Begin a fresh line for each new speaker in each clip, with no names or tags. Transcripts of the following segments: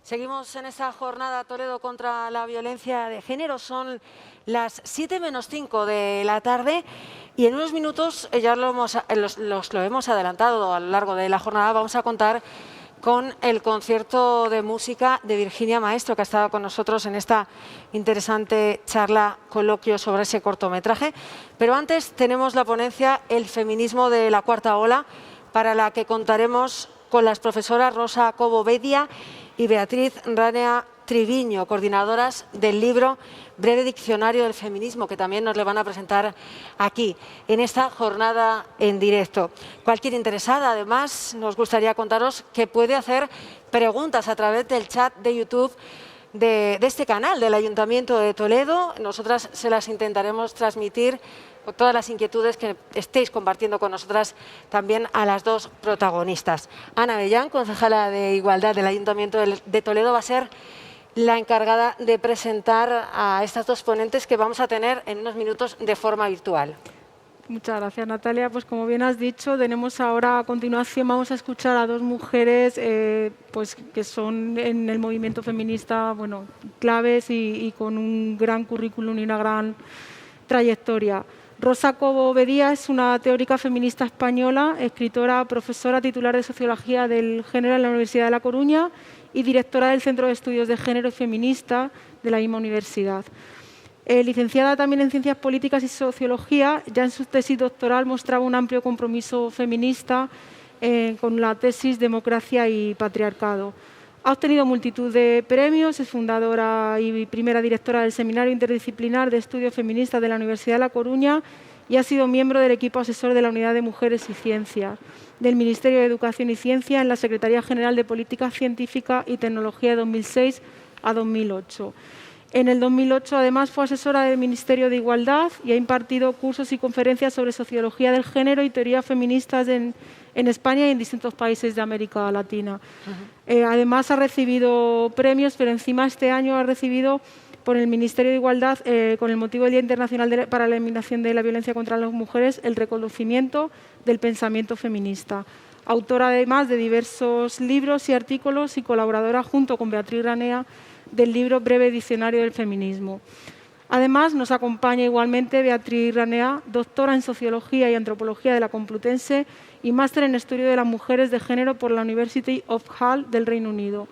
Seguimos en esta jornada Toledo contra la violencia de género. Son las 7 menos 5 de la tarde y en unos minutos, ya lo hemos adelantado a lo largo de la jornada, vamos a contar con el concierto de música de Virginia Maestro, que ha estado con nosotros en esta interesante charla, coloquio sobre ese cortometraje. Pero antes tenemos la ponencia El feminismo de la cuarta ola, para la que contaremos con las profesoras Rosa Cobo Bedia y Beatriz Ranea Triviño, coordinadoras del libro Breve Diccionario del Feminismo, que también nos le van a presentar aquí, en esta jornada en directo. Cualquier interesada, además, nos gustaría contaros que puede hacer preguntas a través del chat de YouTube de este canal del Ayuntamiento de Toledo. Nosotras se las intentaremos transmitir, todas las inquietudes que estéis compartiendo con nosotras, también a las dos protagonistas. Ana Bellán, concejala de Igualdad del Ayuntamiento de Toledo, va a ser la encargada de presentar a estas dos ponentes que vamos a tener en unos minutos de forma virtual.
Muchas gracias, Natalia. Pues como bien has dicho, tenemos ahora a continuación, vamos a escuchar a dos mujeres pues que son en el movimiento feminista, bueno, claves y con un gran currículum y una gran trayectoria. Rosa Cobo Bedía es una teórica feminista española, escritora, profesora titular de Sociología del Género en la Universidad de La Coruña y directora del Centro de Estudios de Género y Feminista de la misma universidad. Licenciada también en Ciencias Políticas y Sociología, ya en su tesis doctoral mostraba un amplio compromiso feminista con la tesis Democracia y Patriarcado. Ha obtenido multitud de premios, es fundadora y primera directora del Seminario Interdisciplinar de Estudios Feministas de la Universidad de La Coruña y ha sido miembro del equipo asesor de la Unidad de Mujeres y Ciencias del Ministerio de Educación y Ciencia en la Secretaría General de Política Científica y Tecnología de 2006 a 2008. En el 2008, además, fue asesora del Ministerio de Igualdad y ha impartido cursos y conferencias sobre sociología del género y teorías feministas en España y en distintos países de América Latina. Además, ha recibido premios, pero encima este año ha recibido por el Ministerio de Igualdad, con el motivo del Día Internacional para la Eliminación de la Violencia contra las Mujeres, el reconocimiento del pensamiento feminista. Autora, además, de diversos libros y artículos y colaboradora, junto con Beatriz Ranea, del libro Breve Diccionario del Feminismo. Además, nos acompaña igualmente Beatriz Ranea, doctora en Sociología y Antropología de la Complutense y máster en Estudio de las Mujeres de Género por la University of Hull del Reino Unido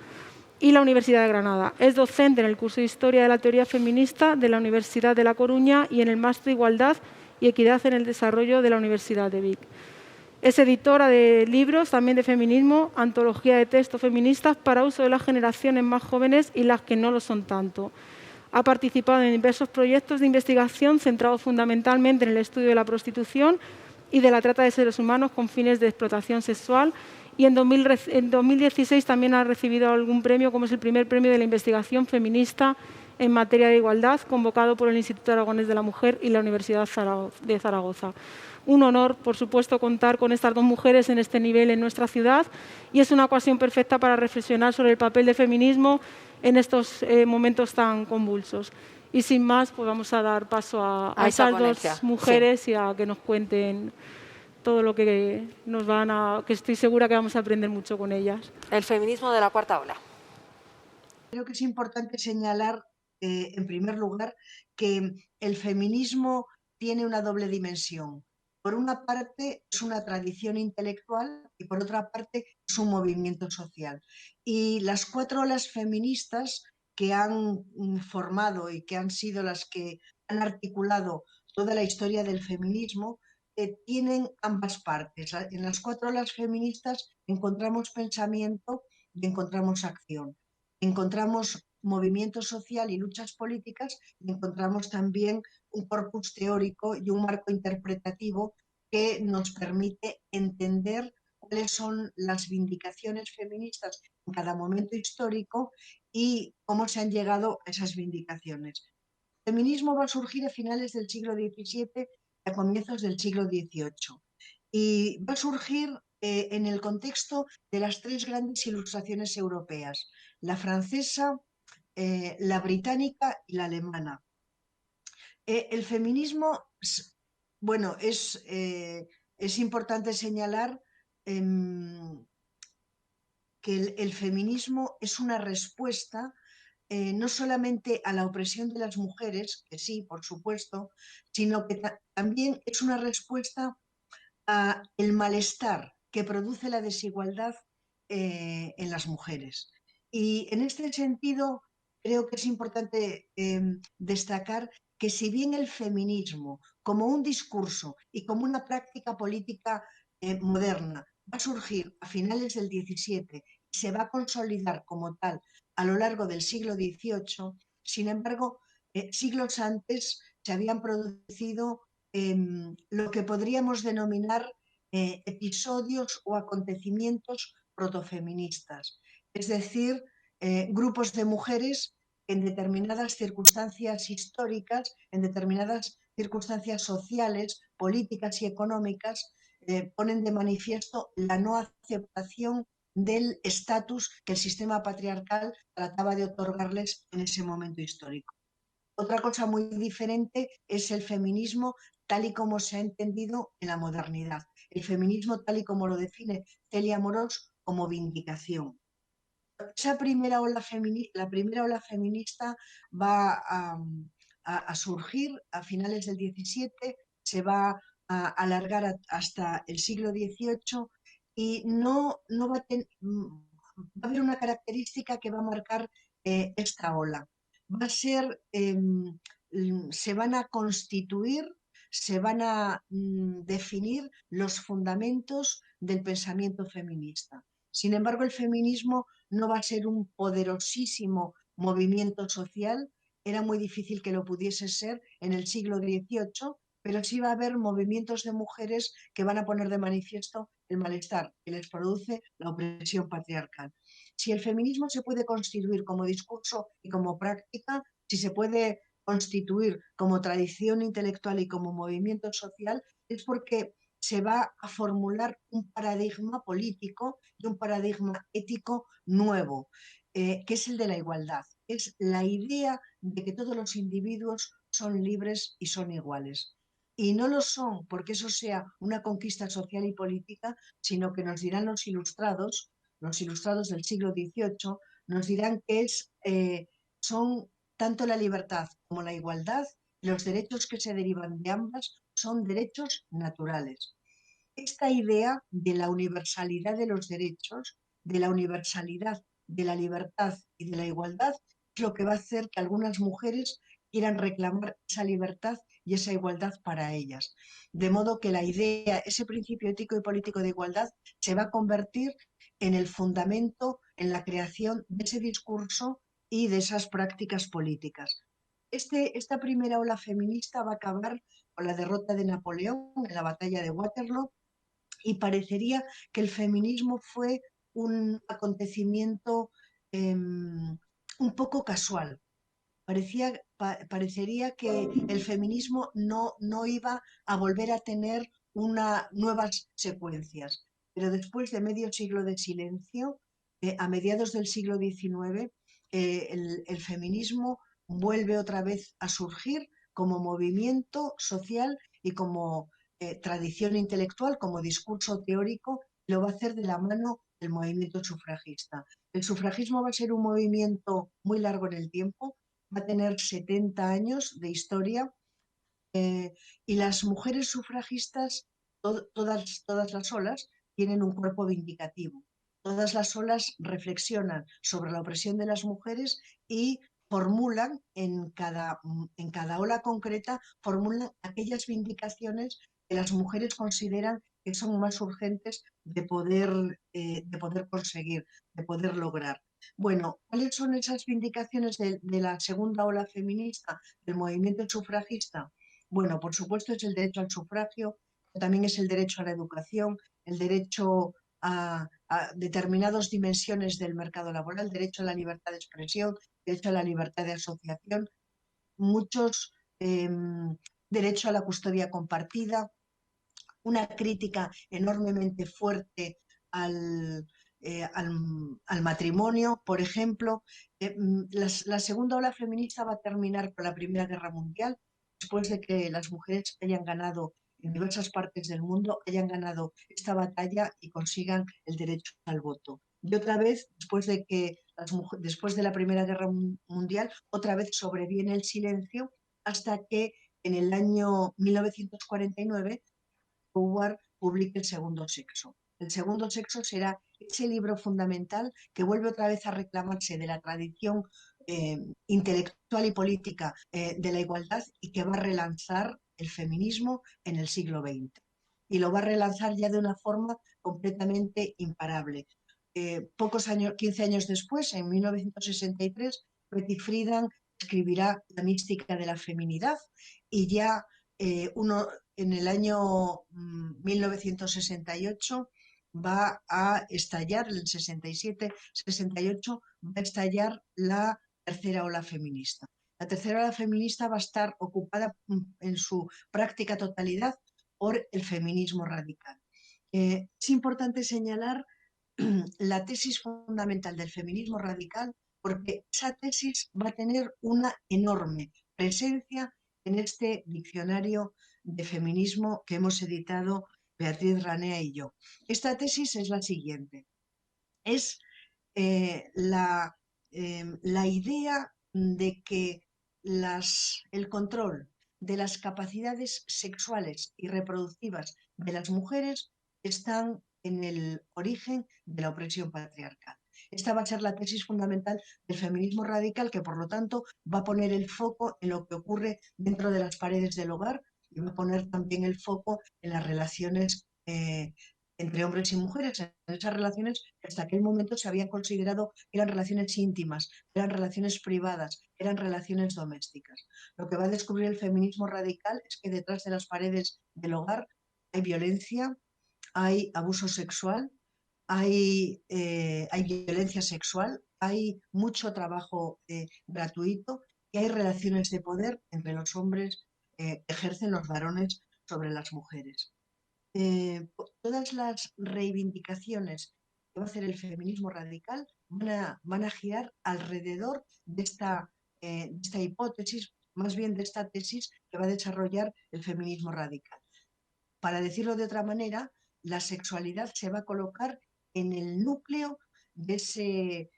y la Universidad de Granada. Es docente en el curso de Historia de la Teoría Feminista de la Universidad de La Coruña y en el máster de Igualdad y Equidad en el Desarrollo de la Universidad de Vic. Es editora de libros también de feminismo, antología de textos feministas para uso de las generaciones más jóvenes y las que no lo son tanto. Ha participado en diversos proyectos de investigación centrados fundamentalmente en el estudio de la prostitución y de la trata de seres humanos con fines de explotación sexual y en 2016 también ha recibido algún premio, como es el primer premio de la investigación feminista en materia de igualdad, convocado por el Instituto Aragonés de la Mujer y la Universidad de Zaragoza. Un honor, por supuesto, contar con estas dos mujeres en este nivel en nuestra ciudad y es una ocasión perfecta para reflexionar sobre el papel del feminismo en estos momentos tan convulsos. Y sin más, pues vamos a dar paso a esas dos mujeres, sí, y a que nos cuenten todo lo que que estoy segura que vamos a aprender mucho con ellas.
El feminismo de la cuarta ola.
Creo que es importante señalar, en primer lugar, que el feminismo tiene una doble dimensión. Por una parte, es una tradición intelectual y por otra parte, es un movimiento social. Y las cuatro olas feministas que han formado y que han sido las que han articulado toda la historia del feminismo, tienen ambas partes. En las cuatro olas feministas encontramos pensamiento y encontramos acción. Encontramos movimiento social y luchas políticas y encontramos también un corpus teórico y un marco interpretativo que nos permite entender cuáles son las vindicaciones feministas en cada momento histórico y cómo se han llegado a esas vindicaciones. El feminismo va a surgir a finales del siglo XVII y a comienzos del siglo XVIII y va a surgir en el contexto de las tres grandes ilustraciones europeas, la francesa, la británica y la alemana. El feminismo, bueno, es importante señalar que el feminismo es una respuesta no solamente a la opresión de las mujeres, que sí, por supuesto, sino que también es una respuesta a el malestar que produce la desigualdad en las mujeres. Y en este sentido, creo que es importante destacar que si bien el feminismo, como un discurso y como una práctica política moderna, va a surgir a finales del XVII y se va a consolidar como tal a lo largo del siglo XVIII, sin embargo, siglos antes se habían producido lo que podríamos denominar episodios o acontecimientos protofeministas, es decir, grupos de mujeres que en determinadas circunstancias históricas, en determinadas circunstancias sociales, políticas y económicas, ponen de manifiesto la no aceptación del estatus que el sistema patriarcal trataba de otorgarles en ese momento histórico. Otra cosa muy diferente es el feminismo tal y como se ha entendido en la modernidad. El feminismo tal y como lo define Celia Amorós como vindicación. Esa la primera ola feminista va a surgir a finales del XVII, se va a alargar hasta el siglo XVIII y no va, va a haber una característica que va a marcar esta ola. Va a ser, se van a constituir, se van a definir los fundamentos del pensamiento feminista. Sin embargo, el feminismo no va a ser un poderosísimo movimiento social, era muy difícil que lo pudiese ser en el siglo XVIII, pero sí va a haber movimientos de mujeres que van a poner de manifiesto el malestar que les produce la opresión patriarcal. Si el feminismo se puede constituir como discurso y como práctica, si se puede constituir como tradición intelectual y como movimiento social, es porque se va a formular un paradigma político y un paradigma ético nuevo, que es el de la igualdad. Es la idea de que todos los individuos son libres y son iguales. Y no lo son porque eso sea una conquista social y política, sino que nos dirán los ilustrados del siglo XVIII, nos dirán que son tanto la libertad como la igualdad, los derechos que se derivan de ambas son derechos naturales. Esta idea de la universalidad de los derechos, de la universalidad de la libertad y de la igualdad, es lo que va a hacer que algunas mujeres quieran reclamar esa libertad y esa igualdad para ellas. De modo que la idea, ese principio ético y político de igualdad, se va a convertir en el fundamento, en la creación de ese discurso y de esas prácticas políticas. Esta primera ola feminista va a acabar con la derrota de Napoleón en la batalla de Waterloo y parecería que el feminismo fue un acontecimiento un poco casual. Parecería que el feminismo no iba a volver a tener nuevas secuencias. Pero después de medio siglo de silencio, a mediados del siglo XIX, el feminismo vuelve otra vez a surgir como movimiento social y como tradición intelectual, como discurso teórico, lo va a hacer de la mano del movimiento sufragista. El sufragismo va a ser un movimiento muy largo en el tiempo, va a tener 70 años de historia y las mujeres sufragistas, todas las olas, tienen un cuerpo vindicativo. Todas las olas reflexionan sobre la opresión de las mujeres y formulan en cada ola concreta, formulan aquellas vindicaciones que las mujeres consideran que son más urgentes de poder conseguir, de poder lograr. Bueno, ¿cuáles son esas vindicaciones de la segunda ola feminista, del movimiento sufragista? Bueno, por supuesto es el derecho al sufragio, también es el derecho a la educación, el derecho a determinadas dimensiones del mercado laboral, derecho a la libertad de expresión, derecho a la libertad de asociación, muchos derecho a la custodia compartida, una crítica enormemente fuerte al, al matrimonio, por ejemplo. La segunda ola feminista va a terminar con la Primera Guerra Mundial, después de que las mujeres hayan ganado en diversas partes del mundo, hayan ganado esta batalla y consigan el derecho al voto. Y otra vez, después de la Primera Guerra Mundial, otra vez sobreviene el silencio hasta que en el año 1949 Howard publica El segundo sexo. El segundo sexo será ese libro fundamental que vuelve otra vez a reclamarse de la tradición intelectual y política de la igualdad y que va a relanzar el feminismo en el siglo XX. Y lo va a relanzar ya de una forma completamente imparable. Pocos años, 15 años después, en 1963, Betty Friedan escribirá La mística de la feminidad y ya en el año 1968 va a estallar, el 67-68, va a estallar la tercera ola feminista. La tercera ola feminista va a estar ocupada en su práctica totalidad por el feminismo radical. Es importante señalar la tesis fundamental del feminismo radical porque esa tesis va a tener una enorme presencia en este diccionario de feminismo que hemos editado Beatriz Ranea y yo. Esta tesis es la siguiente. Es la idea de que el control de las capacidades sexuales y reproductivas de las mujeres están en el origen de la opresión patriarcal. Esta va a ser la tesis fundamental del feminismo radical que, por lo tanto, va a poner el foco en lo que ocurre dentro de las paredes del hogar y va a poner también el foco en las relaciones entre hombres y mujeres, en esas relaciones que hasta aquel momento se habían considerado que eran relaciones íntimas, eran relaciones privadas, eran relaciones domésticas. Lo que va a descubrir el feminismo radical es que detrás de las paredes del hogar hay violencia, hay abuso sexual, hay violencia sexual, hay mucho trabajo gratuito y hay relaciones de poder entre los hombres que ejercen los varones sobre las mujeres. Todas las reivindicaciones que va a hacer el feminismo radical van a girar alrededor de esta hipótesis, más bien de esta tesis que va a desarrollar el feminismo radical. Para decirlo de otra manera, la sexualidad se va a colocar en el núcleo de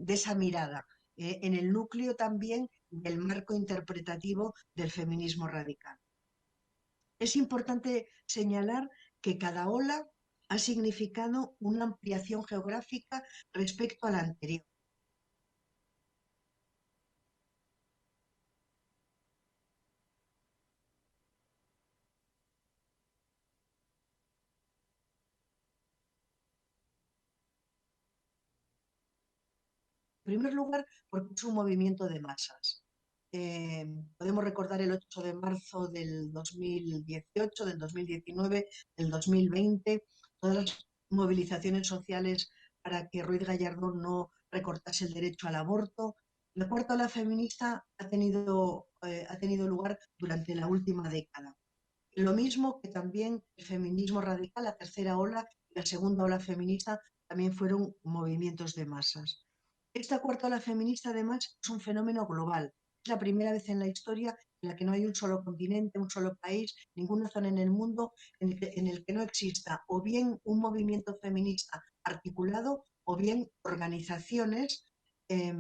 esa mirada, en el núcleo también del marco interpretativo del feminismo radical. Es importante señalar que cada ola ha significado una ampliación geográfica respecto a la anterior. En primer lugar, porque es un movimiento de masas. Podemos recordar el 8 de marzo del 2018, del 2019, del 2020, todas las movilizaciones sociales para que Ruiz Gallardón no recortase el derecho al aborto. La cuarta ola feminista ha tenido lugar durante la última década. Lo mismo que también el feminismo radical, la tercera ola y la segunda ola feminista también fueron movimientos de masas. Esta cuarta ola feminista, además, es un fenómeno global. Es la primera vez en la historia en la que no hay un solo continente, un solo país, ninguna zona en el mundo en el que no exista o bien un movimiento feminista articulado o bien organizaciones que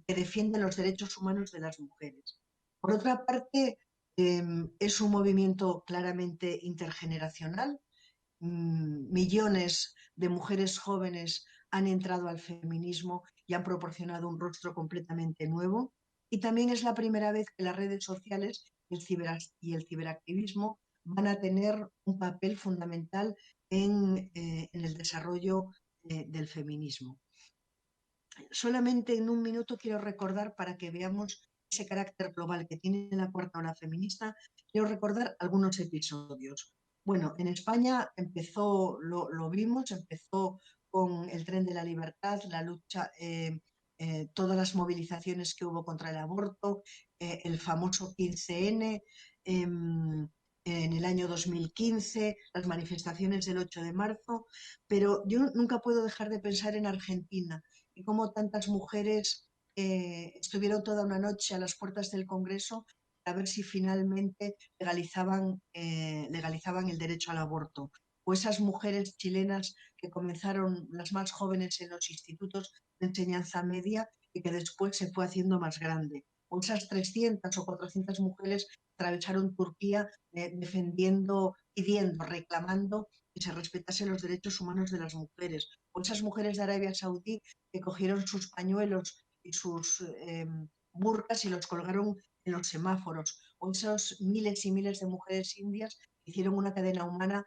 defienden los derechos humanos de las mujeres. Por otra parte, es un movimiento claramente intergeneracional. Millones de mujeres jóvenes han entrado al feminismo y han proporcionado un rostro completamente nuevo. Y también es la primera vez que las redes sociales y el ciberactivismo van a tener un papel fundamental en el desarrollo del feminismo. Solamente en un minuto quiero recordar para que veamos ese carácter global que tiene la cuarta ola feminista, quiero recordar algunos episodios. Bueno, en España lo vimos, empezó con el tren de la libertad, la lucha, todas las movilizaciones que hubo contra el aborto, el famoso 15N, en el año 2015, las manifestaciones del 8 de marzo, pero yo nunca puedo dejar de pensar en Argentina y cómo tantas mujeres estuvieron toda una noche a las puertas del Congreso a ver si finalmente legalizaban el derecho al aborto. o esas mujeres chilenas que comenzaron las más jóvenes en los institutos de enseñanza media y que después se fue haciendo más grande, o esas 300 o 400 mujeres que atravesaron Turquía defendiendo, pidiendo, reclamando que se respetasen los derechos humanos de las mujeres, o esas mujeres de Arabia Saudí que cogieron sus pañuelos y sus burkas y los colgaron en los semáforos, o esos miles y miles de mujeres indias que hicieron una cadena humana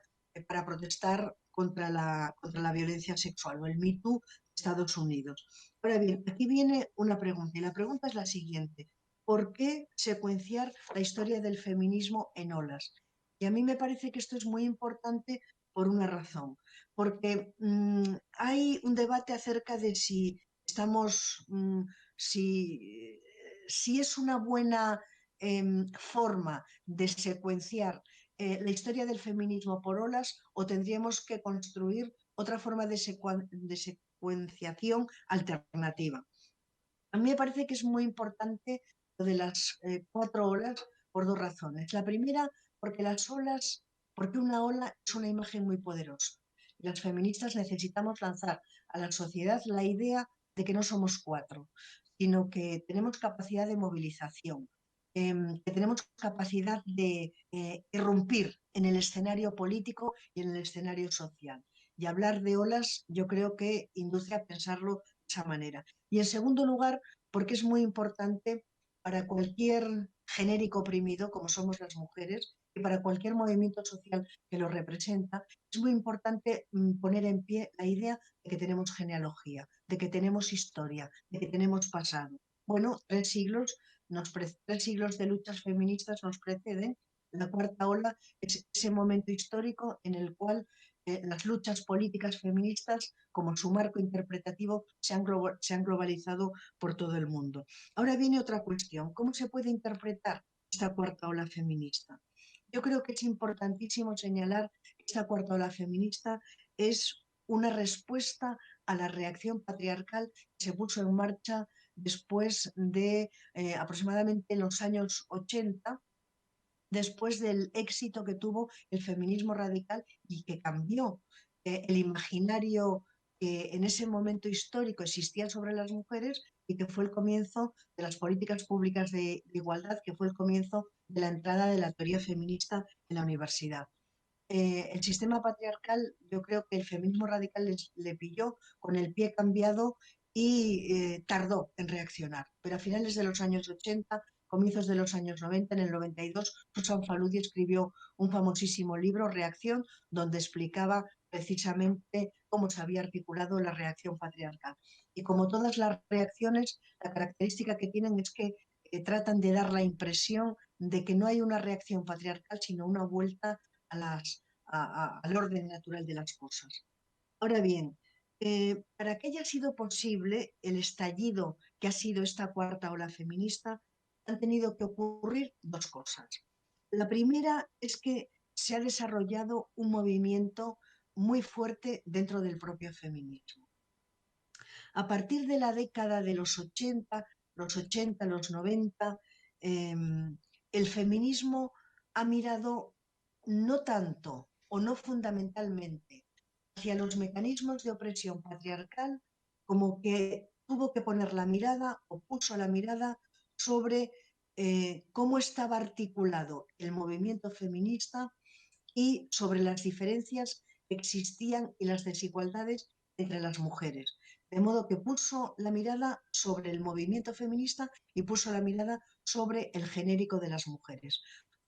para protestar contra la violencia sexual, o el Me Too de Estados Unidos. Ahora bien, aquí viene una pregunta, y la pregunta es la siguiente. ¿Por qué secuenciar la historia del feminismo en olas? Y a mí me parece que esto es muy importante por una razón, porque hay un debate acerca de si estamos, si, si es una buena forma de secuenciar la historia del feminismo por olas, o tendríamos que construir otra forma de secuenciación alternativa. A mí me parece que es muy importante lo de las 4 olas por 2 razones. La primera, porque porque una ola es una imagen muy poderosa. Las feministas necesitamos lanzar a la sociedad la idea de que no somos 4, sino que tenemos capacidad de movilización, que tenemos capacidad de irrumpir en el escenario político y en el escenario social. Y hablar de olas yo creo que induce a pensarlo de esa manera. Y en segundo lugar, porque es muy importante para cualquier genérico oprimido, como somos las mujeres, y para cualquier movimiento social que lo representa, es muy importante poner en pie la idea de que tenemos genealogía, de que tenemos historia, de que tenemos pasado. Bueno, 3 siglos de luchas feministas nos preceden. La cuarta ola es ese momento histórico en el cual las luchas políticas feministas, como su marco interpretativo, se han globalizado por todo el mundo. Ahora viene otra cuestión. ¿Cómo se puede interpretar esta cuarta ola feminista? Yo creo que es importantísimo señalar que esta cuarta ola feminista es una respuesta a la reacción patriarcal que se puso en marcha después de aproximadamente los años 80, después del éxito que tuvo el feminismo radical y que cambió el imaginario que en ese momento histórico existía sobre las mujeres, y que fue el comienzo de las políticas públicas de igualdad, que fue el comienzo de la entrada de la teoría feminista en la universidad. El sistema patriarcal, yo creo que el feminismo radical le pilló con el pie cambiado y tardó en reaccionar. Pero a finales de los años 80, comienzos de los años 90, en el 92, Susan Faludi escribió un famosísimo libro, Reacción, donde explicaba precisamente cómo se había articulado la reacción patriarcal. Y como todas las reacciones, la característica que tienen es que tratan de dar la impresión de que no hay una reacción patriarcal, sino una vuelta al orden natural de las cosas. Ahora bien, para que haya sido posible el estallido que ha sido esta cuarta ola feminista, han tenido que ocurrir 2 cosas. La primera es que se ha desarrollado un movimiento muy fuerte dentro del propio feminismo. A partir de la década de los 90, el feminismo ha mirado no tanto o no fundamentalmente hacia los mecanismos de opresión patriarcal, como que tuvo que poner la mirada o puso la mirada sobre cómo estaba articulado el movimiento feminista y sobre las diferencias que existían y las desigualdades entre las mujeres. De modo que puso la mirada sobre el movimiento feminista y puso la mirada sobre el genérico de las mujeres.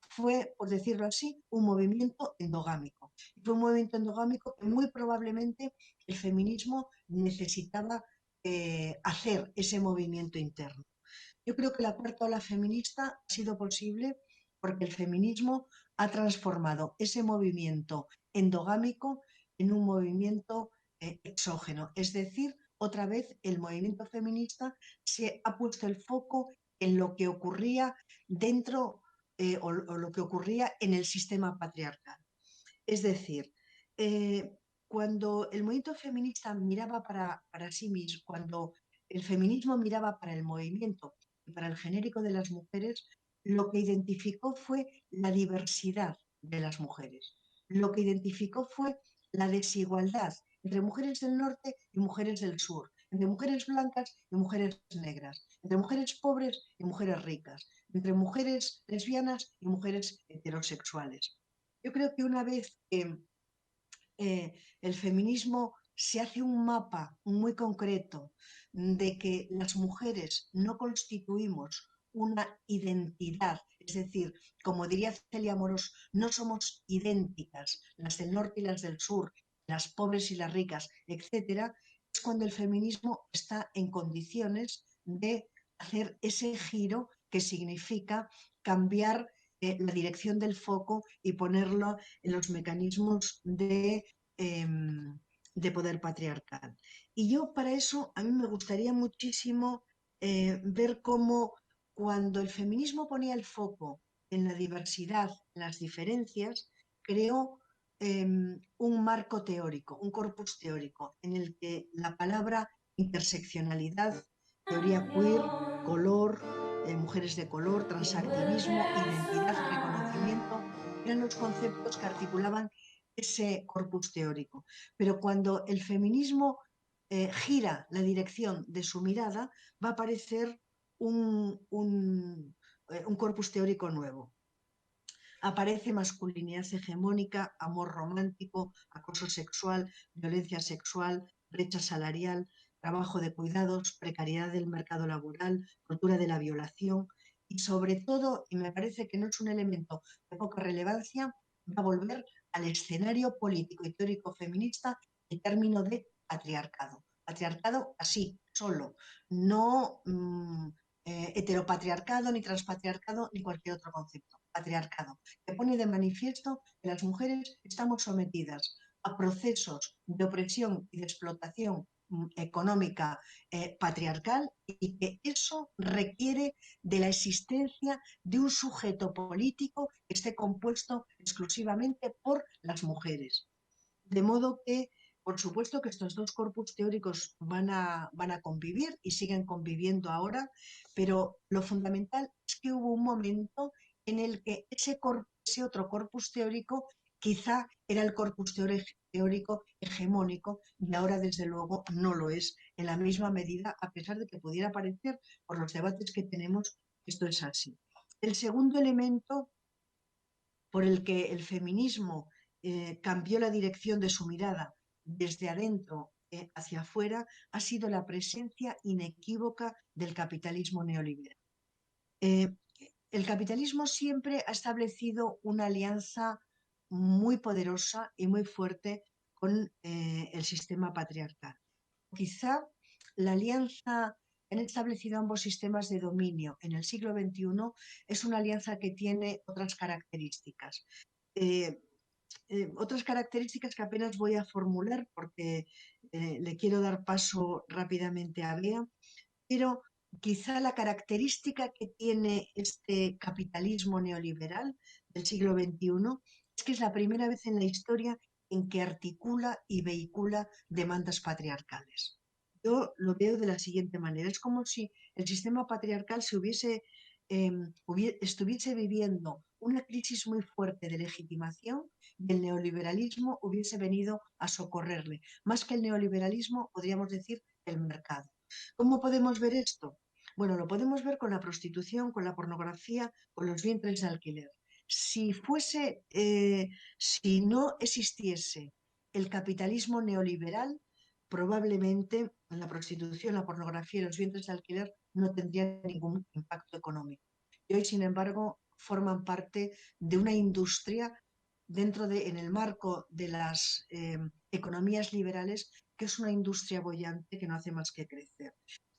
Fue, por decirlo así, un movimiento endogámico. Fue un movimiento endogámico que muy probablemente el feminismo necesitaba hacer ese movimiento interno. Yo creo que la cuarta ola feminista ha sido posible porque el feminismo ha transformado ese movimiento endogámico en un movimiento exógeno. Es decir, otra vez el movimiento feminista se ha puesto el foco en lo que ocurría dentro o lo que ocurría en el sistema patriarcal. Es decir, cuando el movimiento feminista miraba para sí mismo, cuando el feminismo miraba para el movimiento y para el genérico de las mujeres, lo que identificó fue la diversidad de las mujeres. lo que identificó fue la desigualdad entre mujeres del norte y mujeres del sur, entre mujeres blancas y mujeres negras, entre mujeres pobres y mujeres ricas, entre mujeres lesbianas y mujeres heterosexuales. Yo creo que una vez que el feminismo se hace un mapa muy concreto de que las mujeres no constituimos una identidad, es decir, como diría Celia Moros, no somos idénticas, las del norte y las del sur, las pobres y las ricas, etcétera, es cuando el feminismo está en condiciones de hacer ese giro que significa cambiar la dirección del foco y ponerlo en los mecanismos de poder patriarcal. Y yo para eso, a mí me gustaría muchísimo ver cómo cuando el feminismo ponía el foco en la diversidad, en las diferencias, creó un marco teórico, un corpus teórico, en el que la palabra interseccionalidad, teoría queer, color, mujeres de color, transactivismo, identidad, reconocimiento, eran los conceptos que articulaban ese corpus teórico. Pero cuando el feminismo gira la dirección de su mirada, va a aparecer un corpus teórico nuevo. Aparece masculinidad hegemónica, amor romántico, acoso sexual, violencia sexual, brecha salarial, trabajo de cuidados, precariedad del mercado laboral, cultura de la violación y sobre todo, y me parece que no es un elemento de poca relevancia, va a volver al escenario político y teórico feminista el término de patriarcado. Patriarcado así, solo, no heteropatriarcado, ni transpatriarcado, ni cualquier otro concepto. Patriarcado, que pone de manifiesto que las mujeres estamos sometidas a procesos de opresión y de explotación económica patriarcal y que eso requiere de la existencia de un sujeto político que esté compuesto exclusivamente por las mujeres. De modo que, por supuesto, que estos dos corpus teóricos van a convivir y siguen conviviendo ahora, pero lo fundamental es que hubo un momento en el que ese otro corpus teórico quizá era el corpus teórico hegemónico y ahora desde luego no lo es en la misma medida, a pesar de que pudiera parecer por los debates que tenemos esto es así. El segundo elemento por el que el feminismo cambió la dirección de su mirada desde adentro hacia afuera ha sido la presencia inequívoca del capitalismo neoliberal. Eh, el capitalismo siempre ha establecido una alianza muy poderosa y muy fuerte con el sistema patriarcal. Quizá la alianza que han establecido ambos sistemas de dominio en el siglo XXI es una alianza que tiene otras características. Eh, Otras características que apenas voy a formular porque le quiero dar paso rápidamente a Bea, pero quizá la característica que tiene este capitalismo neoliberal del siglo XXI es que es la primera vez en la historia en que articula y vehicula demandas patriarcales. Yo lo veo de la siguiente manera. Es como si el sistema patriarcal estuviese viviendo una crisis muy fuerte de legitimación y el neoliberalismo hubiese venido a socorrerle. Más que el neoliberalismo, podríamos decir el mercado. ¿Cómo podemos ver esto? Bueno, lo podemos ver con la prostitución, con la pornografía, con los vientres de alquiler. Si no existiese el capitalismo neoliberal, probablemente la prostitución, la pornografía y los vientres de alquiler no tendrían ningún impacto económico. Y hoy, sin embargo, forman parte de una industria en el marco de las economías liberales, que es una industria boyante que no hace más que crecer.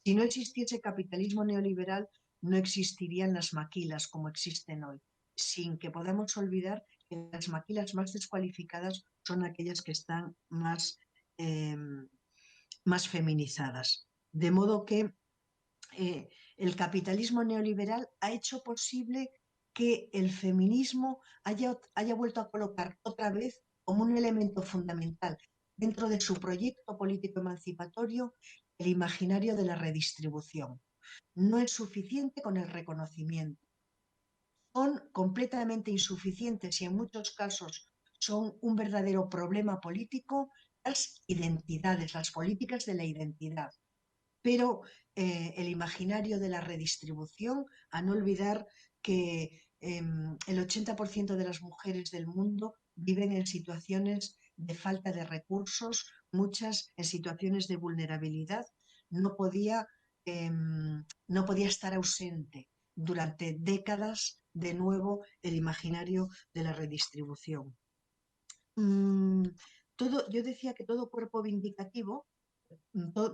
Si no existiese capitalismo neoliberal, no existirían las maquilas como existen hoy, sin que podamos olvidar que las maquilas más descualificadas son aquellas que están eh, más feminizadas. De modo que el capitalismo neoliberal ha hecho posible que el feminismo haya vuelto a colocar otra vez como un elemento fundamental dentro de su proyecto político emancipatorio el imaginario de la redistribución. No es suficiente con el reconocimiento. Son completamente insuficientes y en muchos casos son un verdadero problema político, las identidades, las políticas de la identidad. Pero el imaginario de la redistribución, a no olvidar que el 80% de las mujeres del mundo viven en situaciones de falta de recursos, muchas en situaciones de vulnerabilidad, no podía, no podía estar ausente durante décadas de nuevo el imaginario de la redistribución. Mm, yo decía que todo cuerpo vindicativo,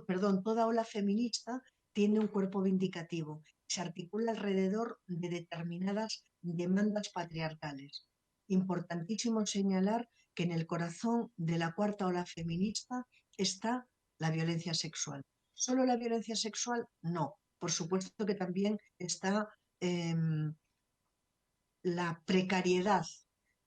perdón, toda ola feminista tiene un cuerpo vindicativo. Se articula alrededor de determinadas demandas patriarcales. Importantísimo señalar que en el corazón de la cuarta ola feminista está la violencia sexual. ¿Solo la violencia sexual? No. Por supuesto que también está la precariedad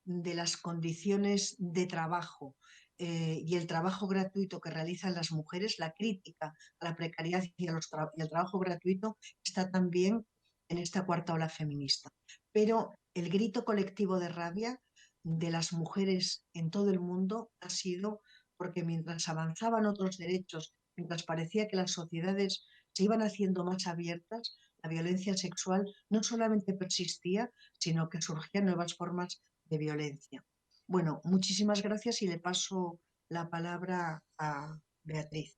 de las condiciones de trabajo y el trabajo gratuito que realizan las mujeres, la crítica a la precariedad y el trabajo gratuito está también en esta cuarta ola feminista. Pero el grito colectivo de rabia de las mujeres en todo el mundo ha sido porque mientras avanzaban otros derechos, mientras parecía que las sociedades se iban haciendo más abiertas, la violencia sexual no solamente persistía, sino que surgían nuevas formas de violencia. Bueno, muchísimas gracias y le paso la palabra a Beatriz.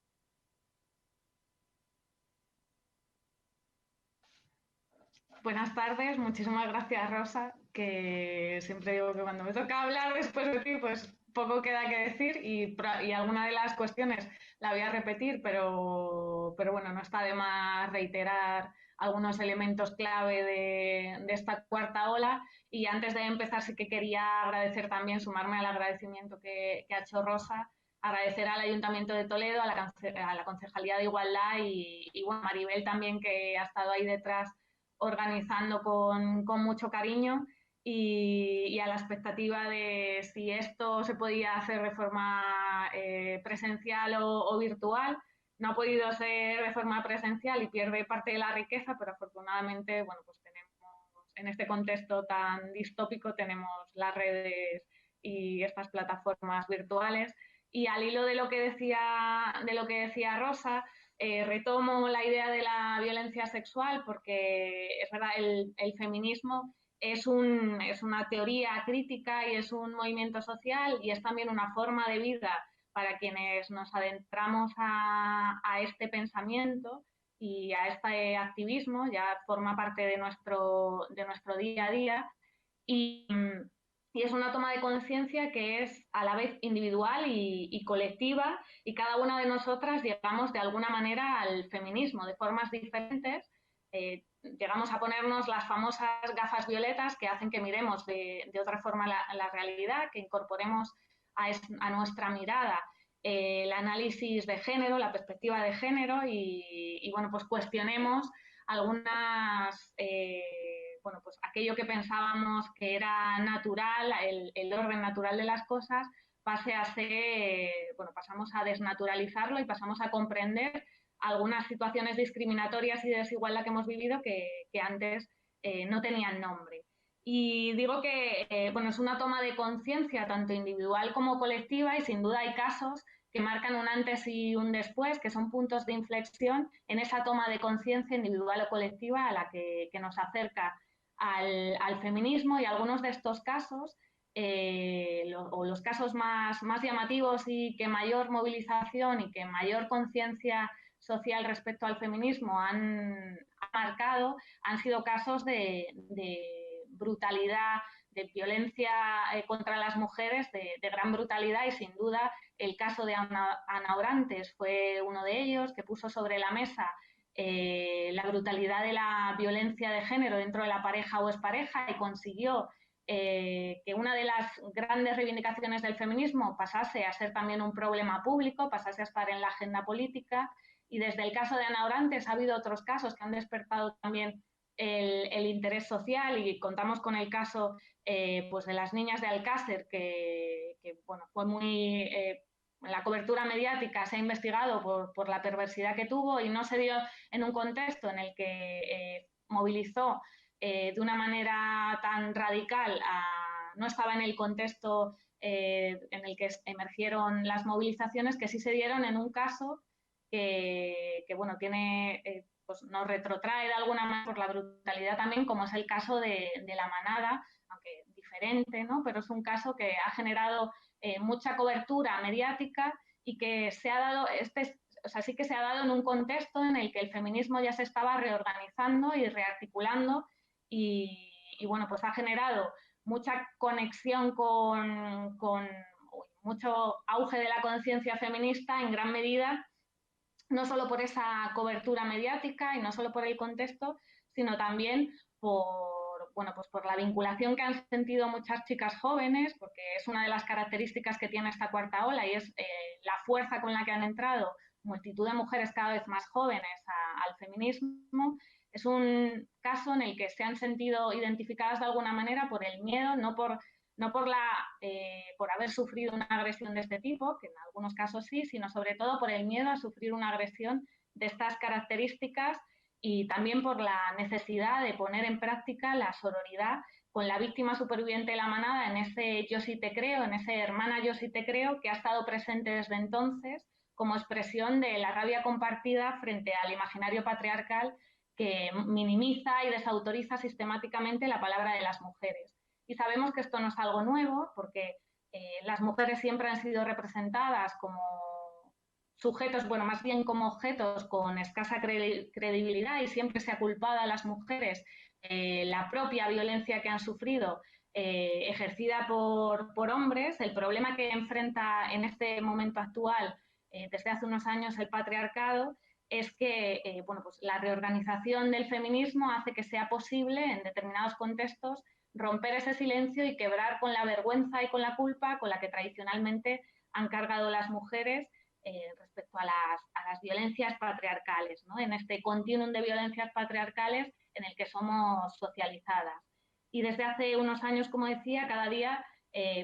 Buenas tardes, muchísimas gracias Rosa, que siempre digo que cuando me toca hablar después de ti, pues poco queda que decir y alguna de las cuestiones la voy a repetir, pero bueno, no está de más reiterar algunos elementos clave de esta cuarta ola. Y antes de empezar sí que quería agradecer también, sumarme al agradecimiento que ha hecho Rosa, agradecer al Ayuntamiento de Toledo, a la Concejalía de Igualdad y bueno, Maribel también, que ha estado ahí detrás organizando con mucho cariño y a la expectativa de si esto se podía hacer de forma presencial o virtual. No ha podido ser de forma presencial y pierde parte de la riqueza, pero afortunadamente, bueno, pues tenemos, en este contexto tan distópico, tenemos las redes y estas plataformas virtuales. Y al hilo de lo que decía Rosa, retomo la idea de la violencia sexual porque es verdad, el feminismo es una teoría crítica y es un movimiento social y es también una forma de vida para quienes nos adentramos a este pensamiento y a este activismo, ya forma parte de nuestro día a día. Y, y es una toma de conciencia que es a la vez individual y colectiva, y cada una de nosotras llegamos de alguna manera al feminismo de formas diferentes. Llegamos a ponernos las famosas gafas violetas que hacen que miremos de otra forma la realidad, que incorporemos a nuestra mirada el análisis de género, la perspectiva de género y bueno, pues cuestionemos algunas, bueno, pues aquello que pensábamos que era natural, el orden natural de las cosas, pase a ser, bueno, pasamos a desnaturalizarlo y pasamos a comprender algunas situaciones discriminatorias y de desigualdad que hemos vivido que antes no tenían nombre. Y digo que bueno, es una toma de conciencia tanto individual como colectiva y sin duda hay casos que marcan un antes y un después, que son puntos de inflexión en esa toma de conciencia individual o colectiva a la que nos acerca al feminismo, y algunos de estos casos, o los casos más llamativos y que mayor movilización y que mayor conciencia social respecto al feminismo han marcado, han sido casos de brutalidad, de violencia contra las mujeres, de gran brutalidad, y sin duda el caso de Ana Orantes fue uno de ellos, que puso sobre la mesa la brutalidad de la violencia de género dentro de la pareja o expareja y consiguió que una de las grandes reivindicaciones del feminismo pasase a ser también un problema público, pasase a estar en la agenda política. Y desde el caso de Ana Orantes ha habido otros casos que han despertado también el interés social, y contamos con el caso pues de las niñas de Alcácer, que bueno, fue muy... la cobertura mediática se ha investigado por la perversidad que tuvo y no se dio en un contexto en el que movilizó de una manera tan radical, no estaba en el contexto en el que emergieron las movilizaciones, que sí se dieron en un caso que bueno, tiene, pues nos retrotrae de alguna manera por la brutalidad también, como es el caso de La Manada, aunque diferente, ¿no? Pero es un caso que ha generado mucha cobertura mediática y que se ha dado, o sea, sí que se ha dado en un contexto en el que el feminismo ya se estaba reorganizando y rearticulando y bueno, pues ha generado mucha conexión con mucho auge de la conciencia feminista en gran medida, no solo por esa cobertura mediática y no solo por el contexto, sino también bueno, pues por la vinculación que han sentido muchas chicas jóvenes, porque es una de las características que tiene esta cuarta ola y es la fuerza con la que han entrado multitud de mujeres cada vez más jóvenes al feminismo. Es un caso en el que se han sentido identificadas de alguna manera por el miedo, no por haber sufrido una agresión de este tipo, que en algunos casos sí, sino sobre todo por el miedo a sufrir una agresión de estas características y también por la necesidad de poner en práctica la sororidad con la víctima superviviente de La Manada en ese yo sí te creo, en ese hermana yo sí te creo, que ha estado presente desde entonces como expresión de la rabia compartida frente al imaginario patriarcal que minimiza y desautoriza sistemáticamente la palabra de las mujeres. Y sabemos que esto no es algo nuevo, porque las mujeres siempre han sido representadas como sujetos, bueno, más bien como objetos con escasa credibilidad y siempre se ha culpado a las mujeres la propia violencia que han sufrido ejercida por hombres. El problema que enfrenta en este momento actual, desde hace unos años, el patriarcado, es que bueno, pues la reorganización del feminismo hace que sea posible en determinados contextos romper ese silencio y quebrar con la vergüenza y con la culpa con la que tradicionalmente han cargado las mujeres respecto a las violencias patriarcales, ¿no? En este continuum de violencias patriarcales en el que somos socializadas. Y desde hace unos años, como decía, cada día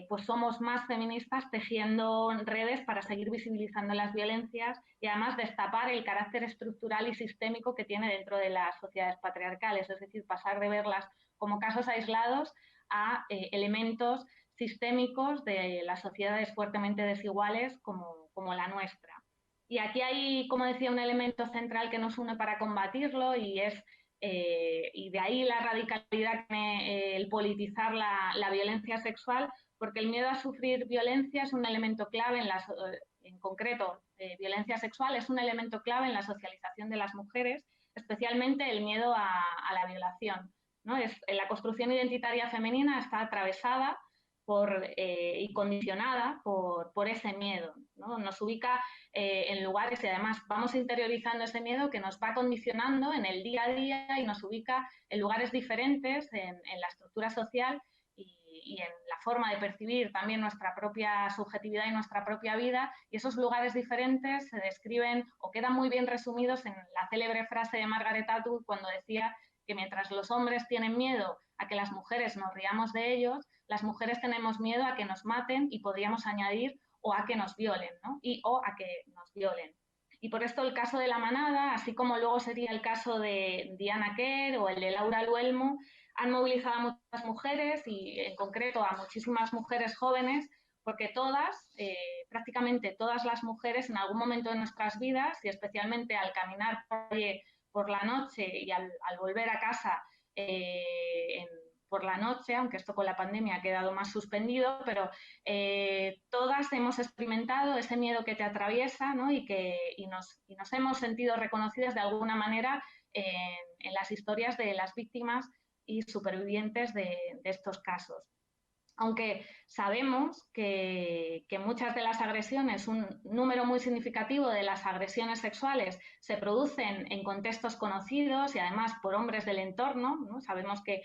pues somos más feministas tejiendo redes para seguir visibilizando las violencias y además destapar el carácter estructural y sistémico que tiene dentro de las sociedades patriarcales, es decir, pasar de verlas como casos aislados a elementos sistémicos de las sociedades fuertemente desiguales como la nuestra. Y aquí hay, como decía, un elemento central que nos une para combatirlo y es y de ahí la radicalidad, el politizar la violencia sexual, porque el miedo a sufrir violencia es un elemento clave en concreto, violencia sexual es un elemento clave en la socialización de las mujeres, especialmente el miedo a la violación, ¿no? La construcción identitaria femenina está atravesada y condicionada por ese miedo, ¿no? Nos ubica en lugares y además vamos interiorizando ese miedo que nos va condicionando en el día a día y nos ubica en lugares diferentes en la estructura social y en la forma de percibir también nuestra propia subjetividad y nuestra propia vida, y esos lugares diferentes se describen o quedan muy bien resumidos en la célebre frase de Margaret Atwood cuando decía que mientras los hombres tienen miedo a que las mujeres nos riamos de ellos, las mujeres tenemos miedo a que nos maten y podríamos añadir o a que nos violen, ¿no? O a que nos violen. Y por esto el caso de La Manada, así como luego sería el caso de Diana Quer o el de Laura Luelmo, han movilizado a muchas mujeres y en concreto a muchísimas mujeres jóvenes, porque todas, prácticamente todas las mujeres en algún momento de nuestras vidas y especialmente al caminar por la noche y al volver a casa por la noche, aunque esto con la pandemia ha quedado más suspendido, pero todas hemos experimentado ese miedo que te atraviesa, ¿no? y nos hemos sentido reconocidas de alguna manera en las historias de las víctimas y supervivientes de estos casos. Aunque sabemos que muchas de las agresiones, un número muy significativo de las agresiones sexuales se producen en contextos conocidos y además por hombres del entorno, ¿no? Sabemos que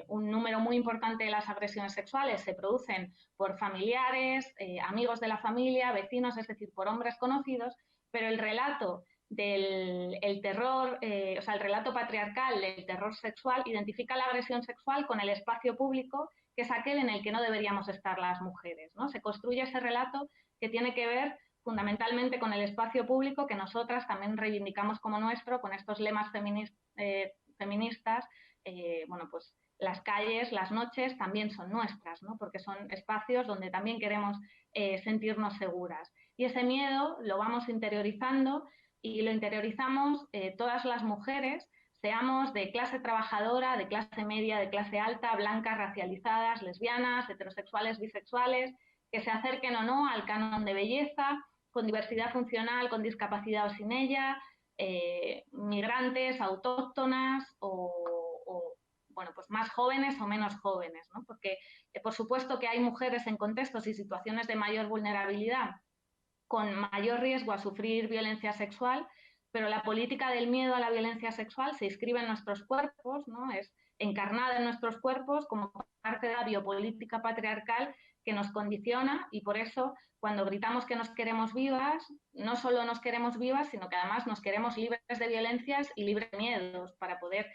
un número muy importante de las agresiones sexuales se producen por familiares, amigos de la familia, vecinos, es decir, por hombres conocidos, pero el relato del terror, o sea, el relato patriarcal del terror sexual identifica la agresión sexual con el espacio público, que es aquel en el que no deberíamos estar las mujeres, ¿no? Se construye ese relato que tiene que ver fundamentalmente con el espacio público que nosotras también reivindicamos como nuestro, con estos lemas feministas, bueno, pues las calles, las noches también son nuestras, ¿no? Porque son espacios donde también queremos sentirnos seguras. Y ese miedo lo vamos interiorizando y lo interiorizamos todas las mujeres, seamos de clase trabajadora, de clase media, de clase alta, blancas, racializadas, lesbianas, heterosexuales, bisexuales, que se acerquen o no al canon de belleza, con diversidad funcional, con discapacidad o sin ella, migrantes, autóctonas o bueno, pues más jóvenes o menos jóvenes, ¿no? Porque por supuesto que hay mujeres en contextos y situaciones de mayor vulnerabilidad con mayor riesgo a sufrir violencia sexual, pero la política del miedo a la violencia sexual se inscribe en nuestros cuerpos, ¿no? Es encarnada en nuestros cuerpos como parte de la biopolítica patriarcal que nos condiciona y por eso cuando gritamos que nos queremos vivas, no solo nos queremos vivas, sino que además nos queremos libres de violencias y libres de miedos para poder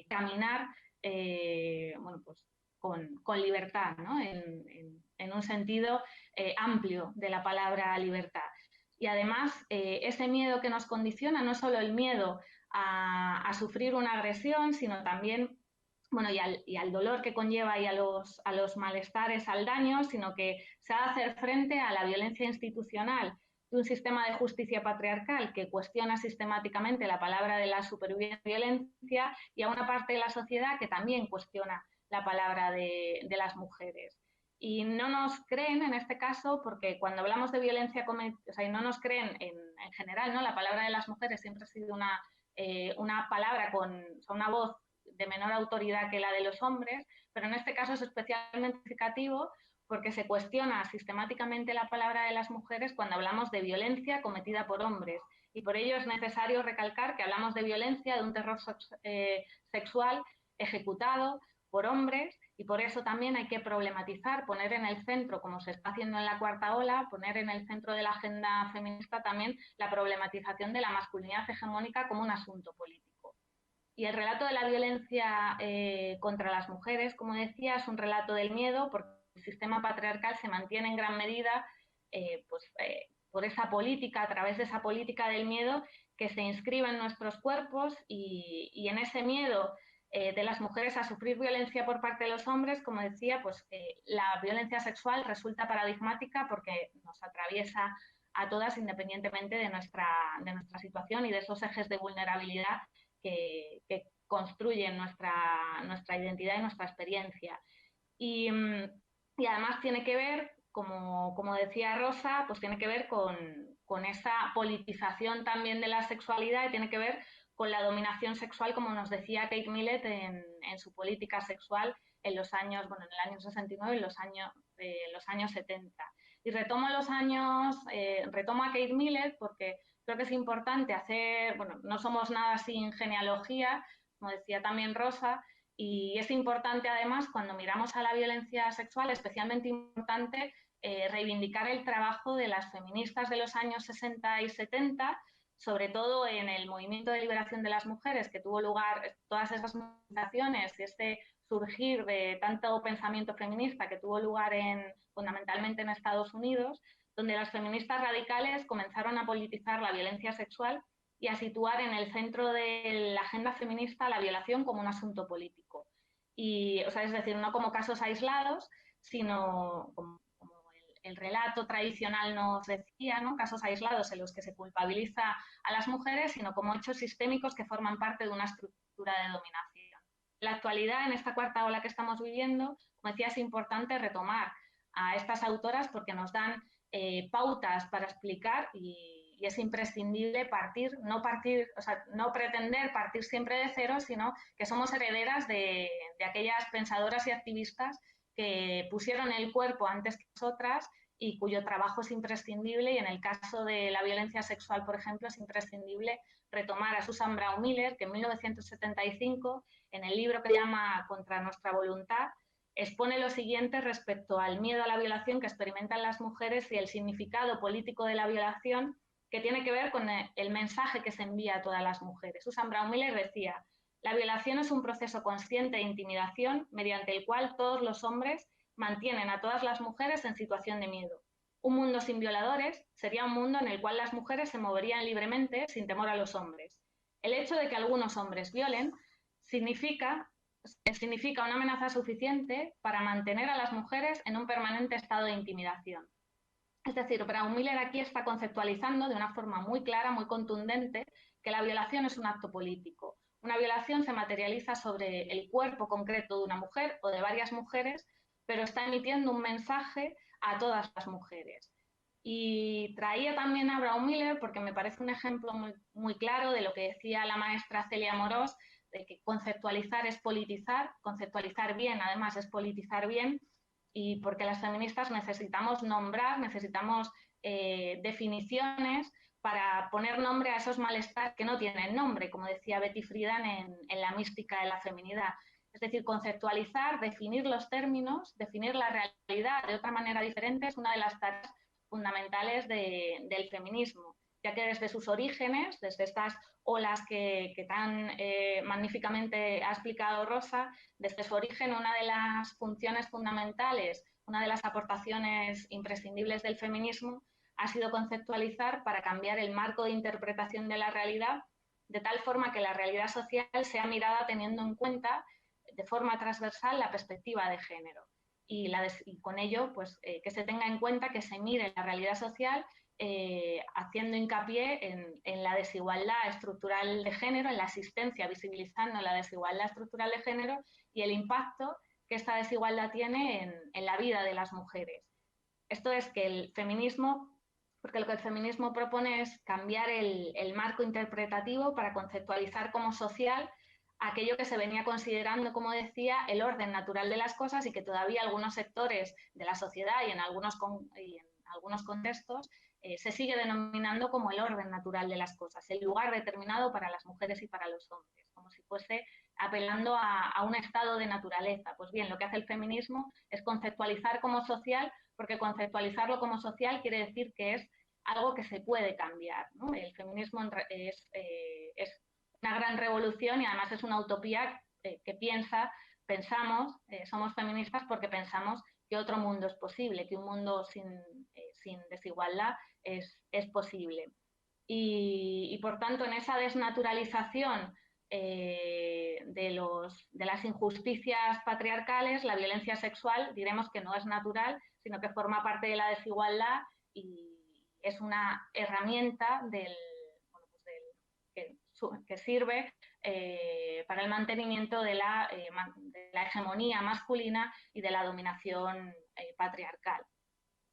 caminar bueno, pues con libertad, ¿no? En un sentido amplio de la palabra libertad. Y además, ese miedo que nos condiciona, no solo el miedo a sufrir una agresión, sino también, bueno, y al dolor que conlleva y a los malestares, al daño, sino que se ha de hacer frente a la violencia institucional de un sistema de justicia patriarcal que cuestiona sistemáticamente la palabra de la superviolencia y a una parte de la sociedad que también cuestiona la palabra de las mujeres. Y no nos creen en este caso porque cuando hablamos de violencia, o sea, no nos creen en general, ¿no? La palabra de las mujeres siempre ha sido una palabra con o sea, una voz de menor autoridad que la de los hombres, pero en este caso es especialmente significativo porque se cuestiona sistemáticamente la palabra de las mujeres cuando hablamos de violencia cometida por hombres. Y por ello es necesario recalcar que hablamos de violencia, de un terror sexual ejecutado por hombres y por eso también hay que problematizar, poner en el centro, como se está haciendo en la cuarta ola, poner en el centro de la agenda feminista también la problematización de la masculinidad hegemónica como un asunto político. Y el relato de la violencia contra las mujeres, como decía, es un relato del miedo porque el sistema patriarcal se mantiene en gran medida por esa política, a través de esa política del miedo que se inscribe en nuestros cuerpos y en ese miedo de las mujeres a sufrir violencia por parte de los hombres, como decía, pues la violencia sexual resulta paradigmática porque nos atraviesa a todas independientemente de nuestra situación y de esos ejes de vulnerabilidad que construyen nuestra identidad y nuestra experiencia. Y además tiene que ver, como decía Rosa, pues tiene que ver con esa politización también de la sexualidad y tiene que ver con la dominación sexual, como nos decía Kate Millett en su política sexual en los años, bueno, en el año 69 y los años 70. Y retomo retomo a Kate Millett porque creo que es importante hacer, bueno, no somos nada sin genealogía, como decía también Rosa, y es importante además cuando miramos a la violencia sexual, especialmente importante reivindicar el trabajo de las feministas de los años 60 y 70, sobre todo en el movimiento de liberación de las mujeres que tuvo lugar, todas esas movilizaciones y este surgir de tanto pensamiento feminista que tuvo lugar fundamentalmente en Estados Unidos, donde las feministas radicales comenzaron a politizar la violencia sexual y a situar en el centro de la agenda feminista la violación como un asunto político. Y, o sea, es decir, no como casos aislados, sino como el relato tradicional nos decía, ¿no? Casos aislados en los que se culpabiliza a las mujeres, sino como hechos sistémicos que forman parte de una estructura de dominación. En la actualidad, en esta cuarta ola que estamos viviendo, como decía, es importante retomar a estas autoras porque nos dan pautas para explicar y es imprescindible no pretender partir siempre de cero, sino que somos herederas de aquellas pensadoras y activistas que pusieron el cuerpo antes que nosotras y cuyo trabajo es imprescindible. Y en el caso de la violencia sexual, por ejemplo, es imprescindible retomar a Susan Brown Miller, que en 1975, en el libro que llama Contra nuestra voluntad, expone lo siguiente respecto al miedo a la violación que experimentan las mujeres y el significado político de la violación que tiene que ver con el mensaje que se envía a todas las mujeres. Susan Brown Miller decía: la violación es un proceso consciente de intimidación mediante el cual todos los hombres mantienen a todas las mujeres en situación de miedo. Un mundo sin violadores sería un mundo en el cual las mujeres se moverían libremente sin temor a los hombres. El hecho de que algunos hombres violen significa significa una amenaza suficiente para mantener a las mujeres en un permanente estado de intimidación. Es decir, Braun Miller aquí está conceptualizando de una forma muy clara, muy contundente, que la violación es un acto político. Una violación se materializa sobre el cuerpo concreto de una mujer o de varias mujeres, pero está emitiendo un mensaje a todas las mujeres. Y traía también a Braun Miller porque me parece un ejemplo muy claro de lo que decía la maestra Celia Amorós, de que conceptualizar es conceptualizar bien, además es politizar bien, y porque las feministas necesitamos nombrar, necesitamos definiciones para poner nombre a esos malestares que no tienen nombre, como decía Betty Friedan en La mística de la feminidad. Es decir, conceptualizar, definir los términos, definir la realidad de otra manera diferente es una de las tareas fundamentales del feminismo, ya que desde sus orígenes, desde estas olas que tan magníficamente ha explicado Rosa, desde su origen una de las funciones fundamentales, una de las aportaciones imprescindibles del feminismo ha sido conceptualizar para cambiar el marco de interpretación de la realidad, de tal forma que la realidad social sea mirada teniendo en cuenta de forma transversal la perspectiva de género. Y con ello, pues, que se tenga en cuenta que se mire la realidad social haciendo hincapié en la desigualdad estructural de género, en la asistencia, visibilizando la desigualdad estructural de género y el impacto que esta desigualdad tiene en la vida de las mujeres. Esto es que el feminismo, porque lo que el feminismo propone es cambiar el marco interpretativo para conceptualizar como social aquello que se venía considerando, como decía, el orden natural de las cosas y que todavía algunos sectores de la sociedad y en algunos contextos se sigue denominando como el orden natural de las cosas, el lugar determinado para las mujeres y para los hombres, como si fuese apelando a un estado de naturaleza. Pues bien, lo que hace el feminismo es conceptualizar como social, porque conceptualizarlo como social quiere decir que es algo que se puede cambiar, ¿no? El feminismo es una gran revolución y además es una utopía que pensamos, somos feministas porque pensamos que otro mundo es posible, que un mundo sin desigualdad es posible. Y por tanto, en esa desnaturalización de las injusticias patriarcales, la violencia sexual diremos que no es natural, sino que forma parte de la desigualdad y es una herramienta que sirve para el mantenimiento de la hegemonía masculina y de la dominación patriarcal.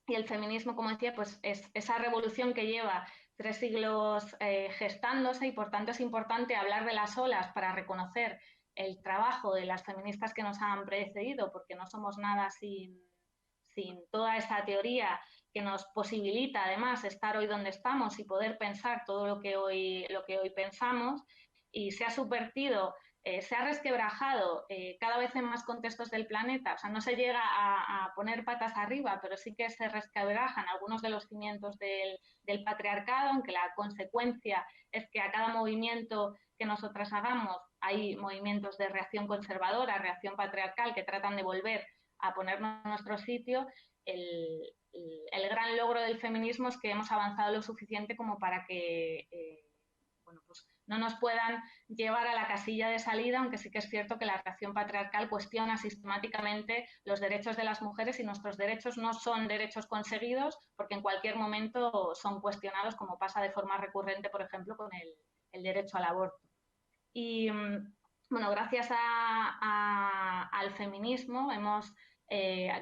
Y el feminismo, como decía, pues es esa revolución que lleva 3 siglos gestándose y por tanto es importante hablar de las olas para reconocer el trabajo de las feministas que nos han precedido, porque no somos nada sin toda esa teoría que nos posibilita además estar hoy donde estamos y poder pensar todo lo que hoy pensamos, y se ha subvertido, se ha resquebrajado cada vez en más contextos del planeta. O sea, no se llega a poner patas arriba, pero sí que se resquebrajan algunos de los cimientos del patriarcado, aunque la consecuencia es que a cada movimiento que nosotras hagamos hay movimientos de reacción conservadora, reacción patriarcal, que tratan de volver a ponernos en nuestro sitio. El gran logro del feminismo es que hemos avanzado lo suficiente como para que pues no nos puedan llevar a la casilla de salida, aunque sí que es cierto que la reacción patriarcal cuestiona sistemáticamente los derechos de las mujeres y nuestros derechos no son derechos conseguidos porque en cualquier momento son cuestionados, como pasa de forma recurrente, por ejemplo, con el derecho al aborto. Y bueno, gracias al feminismo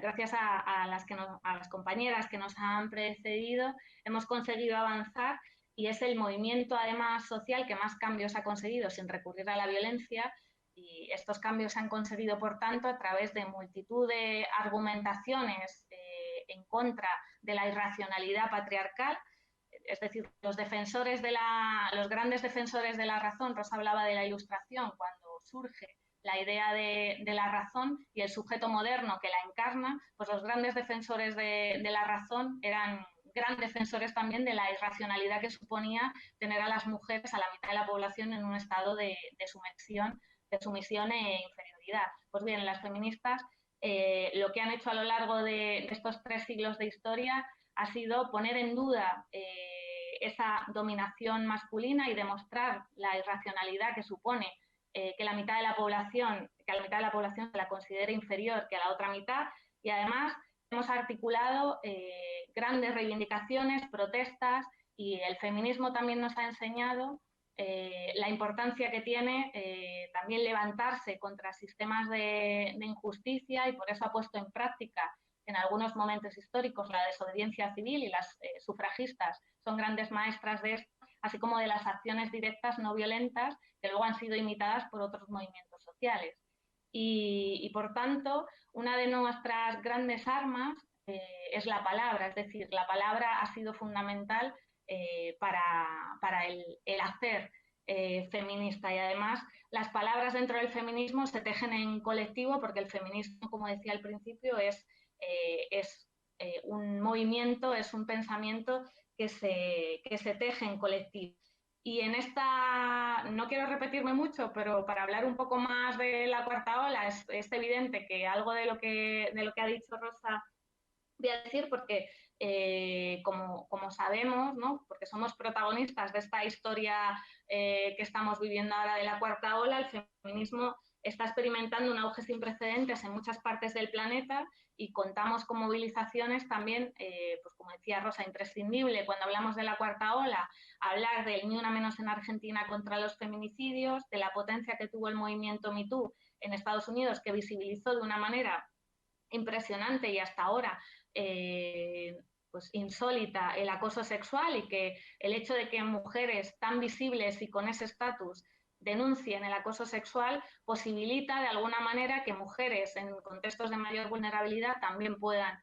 gracias a las compañeras que nos han precedido, hemos conseguido avanzar y es el movimiento además social que más cambios ha conseguido sin recurrir a la violencia, y estos cambios se han conseguido por tanto a través de multitud de argumentaciones en contra de la irracionalidad patriarcal. Es decir, los grandes defensores de la razón, Rosa hablaba de la Ilustración, cuando surge la idea de la razón y el sujeto moderno que la encarna, pues los grandes defensores de la razón eran grandes defensores también de la irracionalidad que suponía tener a las mujeres, a la mitad de la población, en un estado de sumisión e inferioridad. Pues bien, las feministas lo que han hecho a lo largo de estos 3 siglos de historia ha sido poner en duda esa dominación masculina y demostrar la irracionalidad que supone que la mitad de la población, que a la mitad de la población se la considere inferior que a la otra mitad, y además hemos articulado grandes reivindicaciones, protestas, y el feminismo también nos ha enseñado la importancia que tiene también levantarse contra sistemas de injusticia, y por eso ha puesto en práctica en algunos momentos históricos la desobediencia civil, y las sufragistas son grandes maestras de esto, así como de las acciones directas no violentas que luego han sido imitadas por otros movimientos sociales. Y por tanto, una de nuestras grandes armas es la palabra, es decir, la palabra ha sido fundamental para el hacer feminista, y además las palabras dentro del feminismo se tejen en colectivo, porque el feminismo, como decía al principio, es un movimiento, es un pensamiento que se teje en colectivo. Y en esta, no quiero repetirme mucho, pero para hablar un poco más de la cuarta ola, es evidente que algo de lo que ha dicho Rosa voy a decir, porque como sabemos, ¿no? Porque somos protagonistas de esta historia que estamos viviendo ahora de la cuarta ola, el feminismo está experimentando un auge sin precedentes en muchas partes del planeta, y contamos con movilizaciones también, pues como decía Rosa, imprescindible cuando hablamos de la cuarta ola, hablar del Ni Una Menos en Argentina contra los feminicidios, de la potencia que tuvo el movimiento Me Too en Estados Unidos, que visibilizó de una manera impresionante y hasta ahora pues insólita el acoso sexual, y que el hecho de que mujeres tan visibles y con ese estatus denuncien el acoso sexual posibilita de alguna manera que mujeres en contextos de mayor vulnerabilidad también puedan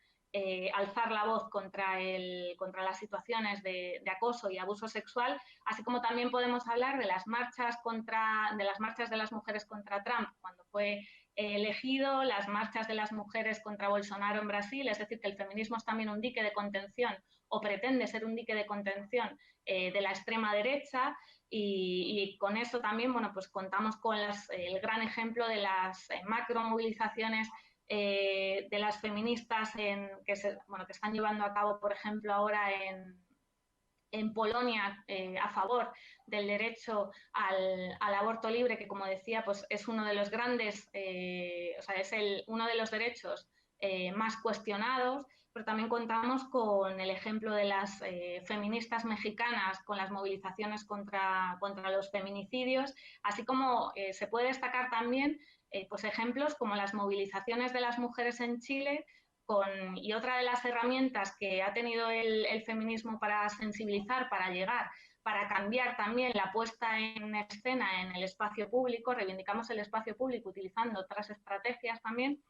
alzar la voz contra las situaciones de acoso y abuso sexual, así como también podemos hablar de las marchas de las mujeres contra Trump cuando fue elegido, las marchas de las mujeres contra Bolsonaro en Brasil, es decir, que el feminismo es también un dique de contención, o pretende ser un dique de contención de la extrema derecha, y con eso también, bueno, pues contamos con el gran ejemplo de las macromovilizaciones de las feministas que están llevando a cabo, por ejemplo, ahora en Polonia a favor del derecho al aborto libre, que como decía, pues es uno de los grandes, uno de los derechos más cuestionados, pero también contamos con el ejemplo de las feministas mexicanas con las movilizaciones contra los feminicidios, así como se puede destacar también pues ejemplos como las movilizaciones de las mujeres en Chile, y otra de las herramientas que ha tenido el feminismo para sensibilizar, para llegar, para cambiar también la puesta en escena en el espacio público. Reivindicamos el espacio público utilizando otras estrategias también.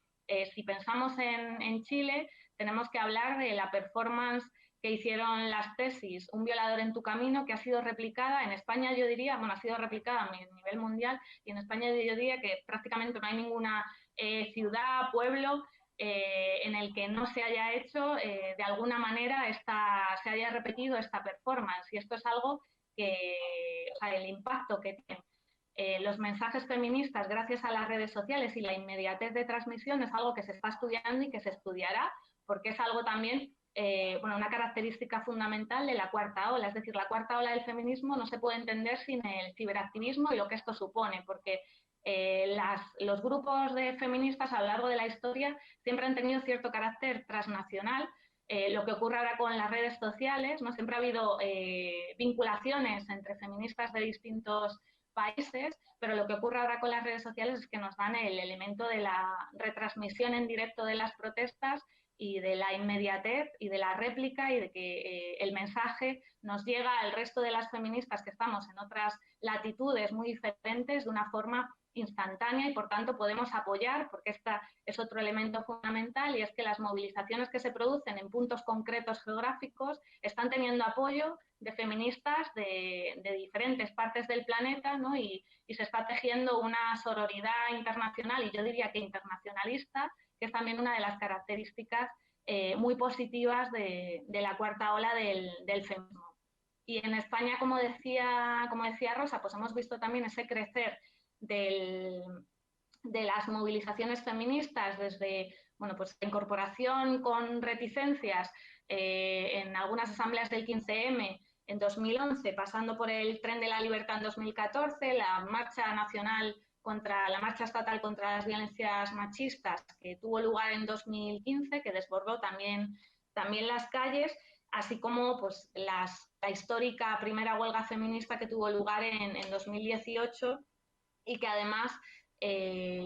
Si pensamos en Chile, tenemos que hablar de la performance que hicieron las tesis Un violador en tu camino, que ha sido replicada en España, yo diría, ha sido replicada a nivel mundial, y en España yo diría que prácticamente no hay ninguna ciudad, pueblo en el que no se haya hecho de alguna manera se haya repetido esta performance, y esto es algo que, el impacto que tiene los mensajes feministas gracias a las redes sociales y la inmediatez de transmisión es algo que se está estudiando y que se estudiará, porque es algo también una característica fundamental de la cuarta ola. Es decir, la cuarta ola del feminismo no se puede entender sin el ciberactivismo y lo que esto supone, porque los grupos de feministas a lo largo de la historia siempre han tenido cierto carácter transnacional. Lo que ocurre ahora con las redes sociales, ¿no? Siempre ha habido vinculaciones entre feministas de distintos países, pero lo que ocurre ahora con las redes sociales es que nos dan el elemento de la retransmisión en directo de las protestas y de la inmediatez y de la réplica, y de que el mensaje nos llega al resto de las feministas que estamos en otras latitudes muy diferentes de una forma instantánea, y por tanto podemos apoyar, porque este es otro elemento fundamental, y es que las movilizaciones que se producen en puntos concretos geográficos están teniendo apoyo de feministas de diferentes partes del planeta, ¿no? Y se está tejiendo una sororidad internacional, y yo diría que internacionalista, que es también una de las características muy positivas de la cuarta ola del feminismo. Y en España, como decía Rosa, pues hemos visto también ese crecer de las movilizaciones feministas, desde pues la incorporación con reticencias en algunas asambleas del 15M en 2011, pasando por el Tren de la Libertad en 2014, la Marcha Nacional contra la marcha estatal contra las violencias machistas que tuvo lugar en 2015, que desbordó también las calles, así como pues, la histórica primera huelga feminista que tuvo lugar en 2018 y que además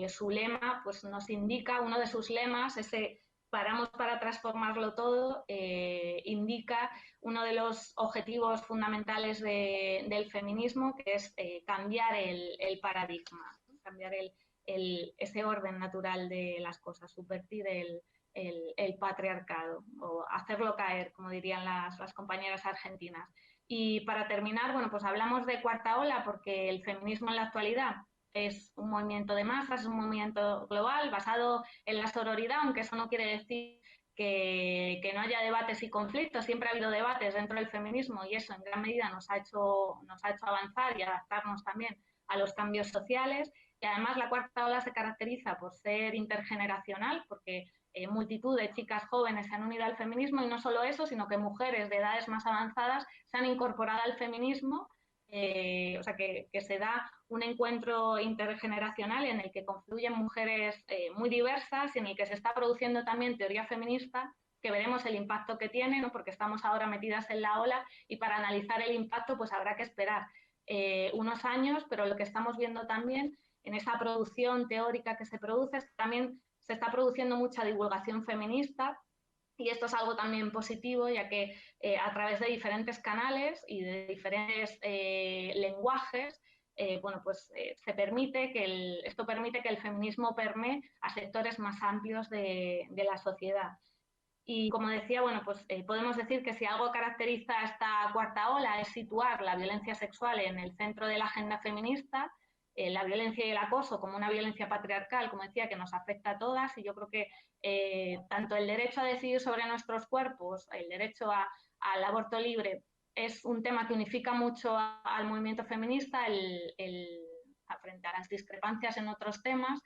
su lema pues, nos indica, uno de sus lemas, ese paramos para transformarlo todo, indica uno de los objetivos fundamentales del feminismo, que es cambiar el paradigma, ¿no? Cambiar ese orden natural de las cosas, subvertir el patriarcado o hacerlo caer, como dirían las compañeras argentinas. Y para terminar, bueno, pues hablamos de cuarta ola porque el feminismo en la actualidad es un movimiento de masas, es un movimiento global basado en la sororidad, aunque eso no quiere decir que no haya debates y conflictos. Siempre ha habido debates dentro del feminismo y eso en gran medida nos ha hecho avanzar y adaptarnos también a los cambios sociales. Y además la cuarta ola se caracteriza por ser intergeneracional, porque multitud de chicas jóvenes se han unido al feminismo y no solo eso, sino que mujeres de edades más avanzadas se han incorporado al feminismo. O sea, que se da un encuentro intergeneracional en el que confluyen mujeres muy diversas y en el que se está produciendo también teoría feminista, que veremos el impacto que tiene, ¿no? Porque estamos ahora metidas en la ola y para analizar el impacto pues habrá que esperar unos años, pero lo que estamos viendo también en esa producción teórica que se produce es que también se está produciendo mucha divulgación feminista. Y esto es algo también positivo, ya que a través de diferentes canales y de diferentes lenguajes, bueno, pues se permite esto permite que el feminismo permee a sectores más amplios de la sociedad. Y como decía, bueno, pues podemos decir que si algo caracteriza a esta cuarta ola es situar la violencia sexual en el centro de la agenda feminista, la violencia y el acoso como una violencia patriarcal, como decía, que nos afecta a todas. Y yo creo que tanto el derecho a decidir sobre nuestros cuerpos, el derecho al aborto libre, es un tema que unifica mucho al movimiento feminista, frente a las discrepancias en otros temas.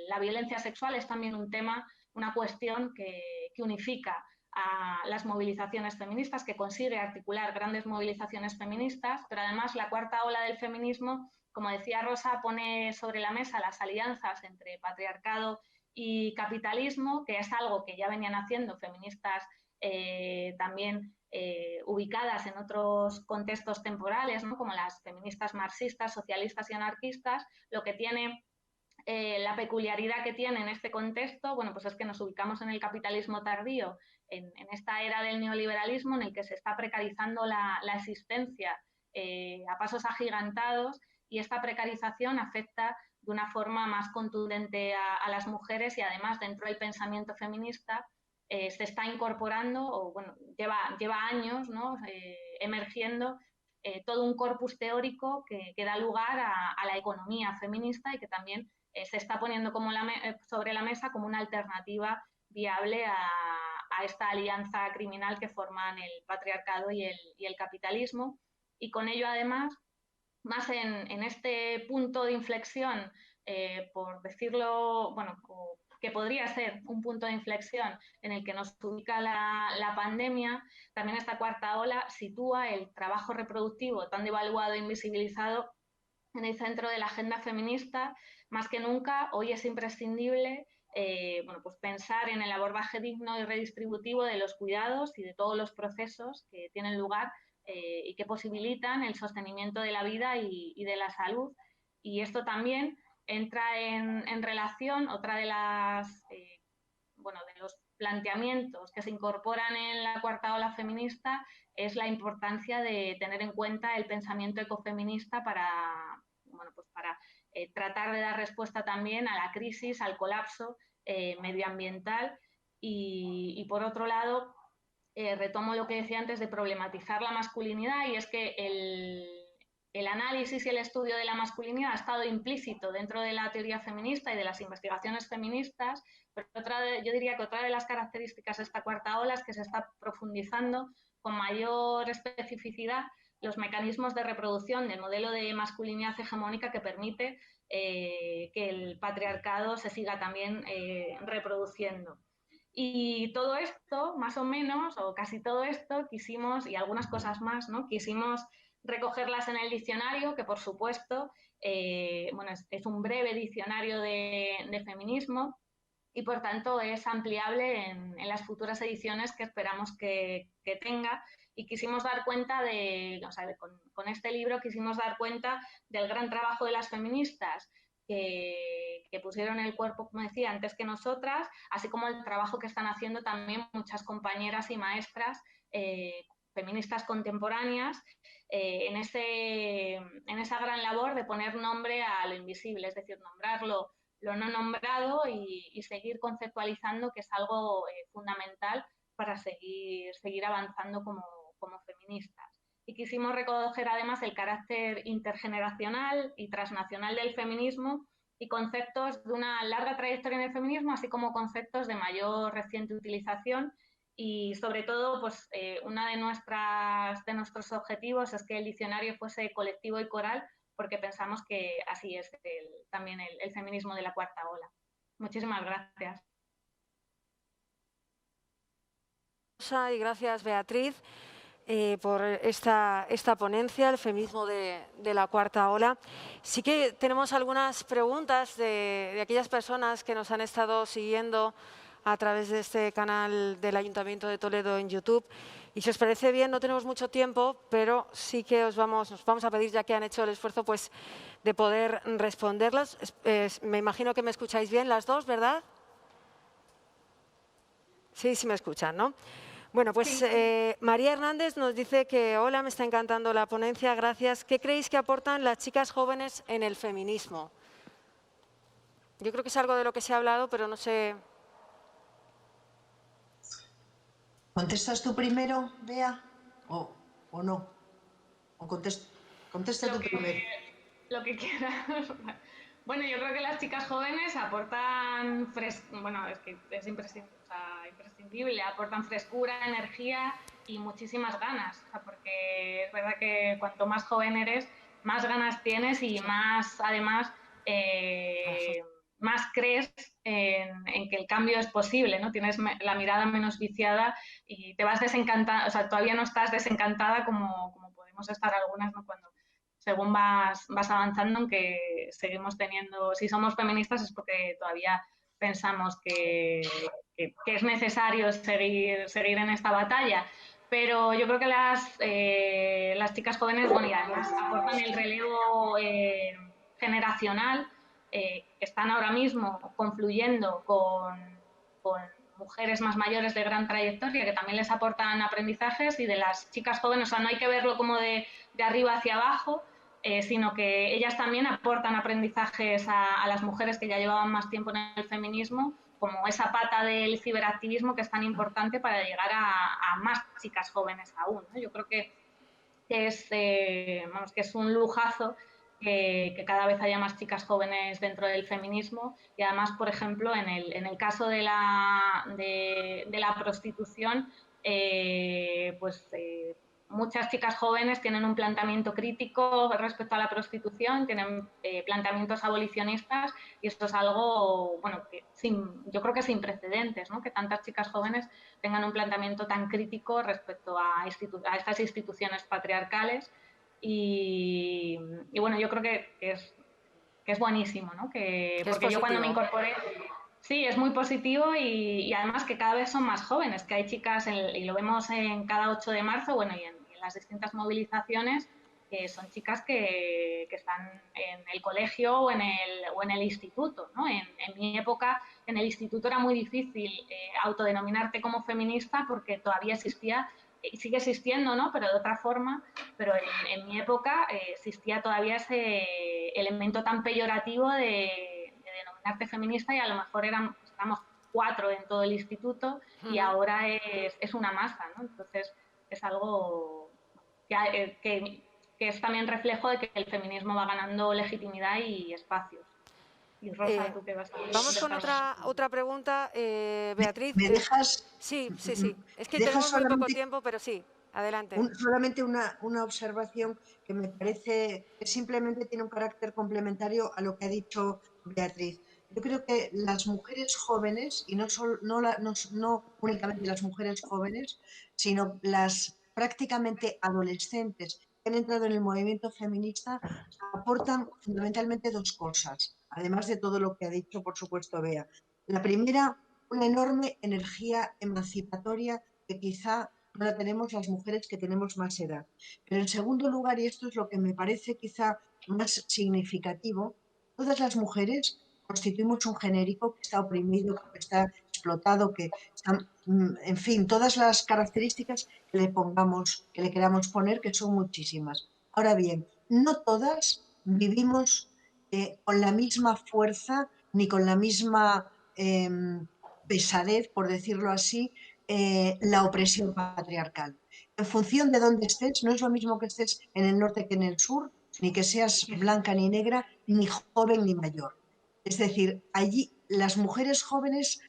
La violencia sexual es también un tema, una cuestión que unifica a las movilizaciones feministas, que consigue articular grandes movilizaciones feministas, pero además la cuarta ola del feminismo, como decía Rosa, pone sobre la mesa las alianzas entre patriarcado y capitalismo, que es algo que ya venían haciendo feministas también ubicadas en otros contextos temporales, ¿no? Como las feministas marxistas, socialistas y anarquistas. Lo que tiene la peculiaridad que tiene en este contexto, bueno, pues es que nos ubicamos en el capitalismo tardío, en esta era del neoliberalismo en el que se está precarizando la existencia a pasos agigantados, y esta precarización afecta de una forma más contundente a las mujeres, y además dentro del pensamiento feminista se está incorporando, o bueno, lleva años, ¿no? Emergiendo todo un corpus teórico que da lugar a la economía feminista y que también se está poniendo sobre la mesa como una alternativa viable a esta alianza criminal que forman el patriarcado y el capitalismo. Y con ello, además, más en este punto de inflexión, por decirlo, bueno, que podría ser un punto de inflexión en el que nos ubica la pandemia, también esta cuarta ola sitúa el trabajo reproductivo tan devaluado e invisibilizado en el centro de la agenda feminista. Más que nunca, hoy es imprescindible bueno, pues pensar en el abordaje digno y redistributivo de los cuidados y de todos los procesos que tienen lugar y que posibilitan el sostenimiento de la vida y de la salud. Y esto también entra en relación, otra de las bueno, de los planteamientos que se incorporan en la cuarta ola feminista es la importancia de tener en cuenta el pensamiento ecofeminista para, bueno, pues para tratar de dar respuesta también a la crisis, al colapso medioambiental. Y por otro lado, retomo lo que decía antes de problematizar la masculinidad, y es que el análisis y el estudio de la masculinidad ha estado implícito dentro de la teoría feminista y de las investigaciones feministas, pero yo diría que otra de las características de esta cuarta ola es que se está profundizando con mayor especificidad los mecanismos de reproducción del modelo de masculinidad hegemónica que permite que el patriarcado se siga también reproduciendo. Y todo esto, más o menos, o casi todo esto, quisimos, y algunas cosas más, ¿no? Quisimos recogerlas en el diccionario, que por supuesto bueno, es un breve diccionario de feminismo y por tanto es ampliable en las futuras ediciones que esperamos que tenga. Y quisimos dar cuenta o sea, con este libro quisimos dar cuenta del gran trabajo de las feministas que pusieron el cuerpo, como decía, antes que nosotras, así como el trabajo que están haciendo también muchas compañeras y maestras feministas contemporáneas en esa gran labor de poner nombre a lo invisible, es decir, nombrarlo lo no nombrado y seguir conceptualizando, que es algo fundamental para seguir avanzando como feministas. Y quisimos recoger además el carácter intergeneracional y transnacional del feminismo y conceptos de una larga trayectoria en el feminismo, así como conceptos de mayor reciente utilización. Y sobre todo, pues uno de nuestros objetivos es que el diccionario fuese colectivo y coral, porque pensamos que así es también el feminismo de la cuarta ola. Muchísimas gracias.
Y gracias, Beatriz, por esta ponencia, el feminismo de la cuarta ola. Sí que tenemos algunas preguntas de aquellas personas que nos han estado siguiendo a través de este canal del Ayuntamiento de Toledo en YouTube. Y si os parece bien, no tenemos mucho tiempo, pero sí que nos vamos a pedir, ya que han hecho el esfuerzo, pues, de poder responderlas. Me imagino que me escucháis bien las dos, ¿verdad? Sí, sí me escuchan, ¿no? Bueno, pues
Sí.
María Hernández nos dice que hola, me está encantando la ponencia, gracias. ¿Qué creéis que aportan las chicas jóvenes en el feminismo? Yo creo que es algo de lo que se ha hablado, pero no sé.
¿Contestas tú primero, Bea? ¿O no? ¿O contesta
Lo
tú
que,
primero?
lo que quieras. Bueno, yo creo que las chicas jóvenes aportan, bueno, es que es imprescindible, aportan frescura, energía y muchísimas ganas, o sea, porque es verdad que cuanto más joven eres, más ganas tienes y más, además, eh, más crees en que el cambio es posible, ¿no? Tienes la mirada menos viciada y te vas desencantada, o sea, todavía no estás desencantada como podemos estar algunas, ¿no? Cuando según vas avanzando, aunque seguimos teniendo, si somos feministas es porque todavía pensamos que es necesario seguir en esta batalla. Pero yo creo que las chicas jóvenes, bueno, y además aportan el relevo generacional, que están ahora mismo confluyendo con mujeres más mayores de gran trayectoria, que también les aportan aprendizajes, y de las chicas jóvenes, o sea, no hay que verlo como de arriba hacia abajo, sino que ellas también aportan aprendizajes a las mujeres que ya llevaban más tiempo en el feminismo, como esa pata del ciberactivismo que es tan importante para llegar a más chicas jóvenes aún, ¿no? Yo creo que es un lujazo que cada vez haya más chicas jóvenes dentro del feminismo y además, por ejemplo, en el caso de la prostitución, muchas chicas jóvenes tienen un planteamiento crítico respecto a la prostitución, tienen planteamientos abolicionistas y esto es algo, bueno, yo creo que sin precedentes, ¿no? Que tantas chicas jóvenes tengan un planteamiento tan crítico respecto a estas instituciones patriarcales y bueno, yo creo que es buenísimo, ¿no?
Que es
Porque yo cuando me
positivo.
incorporé, sí, es muy positivo y además que cada vez son más jóvenes, que hay chicas, y lo vemos en cada 8 de marzo, bueno, y en las distintas movilizaciones, que son chicas que están en el colegio o en el instituto, ¿no? En mi época, en el instituto era muy difícil autodenominarte como feminista porque todavía existía, y sigue existiendo, ¿no? Pero de otra forma, pero en mi época existía todavía ese elemento tan peyorativo de denominarte feminista y a lo mejor éramos 4 en todo el instituto y ahora es una masa, ¿no? Entonces es algo que es también reflejo de que el feminismo va ganando legitimidad y espacios. Y Rosa, ¿tú qué vas a
Vamos con
contestar?
otra pregunta, Beatriz.
¿Me
Sí, sí, sí. Es que
dejas
tenemos muy poco
solamente,
tiempo, pero sí, adelante.
solamente una observación que me parece que simplemente tiene un carácter complementario a lo que ha dicho Beatriz? Yo creo que las mujeres jóvenes, y no únicamente las mujeres jóvenes, sino las prácticamente adolescentes que han entrado en el movimiento feminista aportan fundamentalmente dos cosas, además de todo lo que ha dicho, por supuesto, Bea. La primera, una enorme energía emancipatoria que quizá no la tenemos las mujeres que tenemos más edad. Pero en segundo lugar, y esto es lo que me parece quizá más significativo, todas las mujeres constituimos un genérico que está oprimido, que está explotado, que está, en fin, todas las características que le pongamos, que le queramos poner, que son muchísimas. Ahora bien, no todas vivimos con la misma fuerza ni con la misma pesadez, por decirlo así, la opresión patriarcal. En función de dónde estés, no es lo mismo que estés en el norte que en el sur, ni que seas blanca ni negra, ni joven ni mayor. Es decir, allí las mujeres jóvenes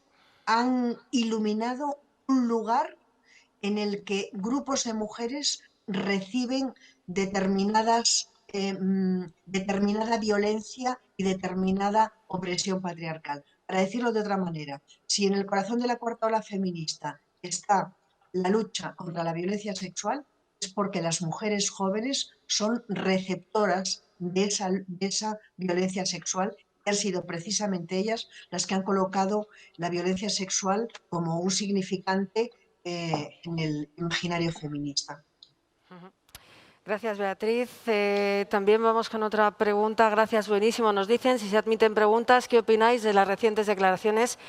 han iluminado un lugar en el que grupos de mujeres reciben determinada violencia y determinada opresión patriarcal. Para decirlo de otra manera, si en el corazón de la cuarta ola feminista está la lucha contra la violencia sexual, es porque las mujeres jóvenes son receptoras de esa violencia sexual y han sido precisamente ellas las que han colocado la violencia sexual como un significante en el imaginario feminista.
Gracias, Beatriz. También vamos con otra pregunta. Gracias, buenísimo. Nos dicen, si se admiten preguntas, ¿qué opináis de las recientes declaraciones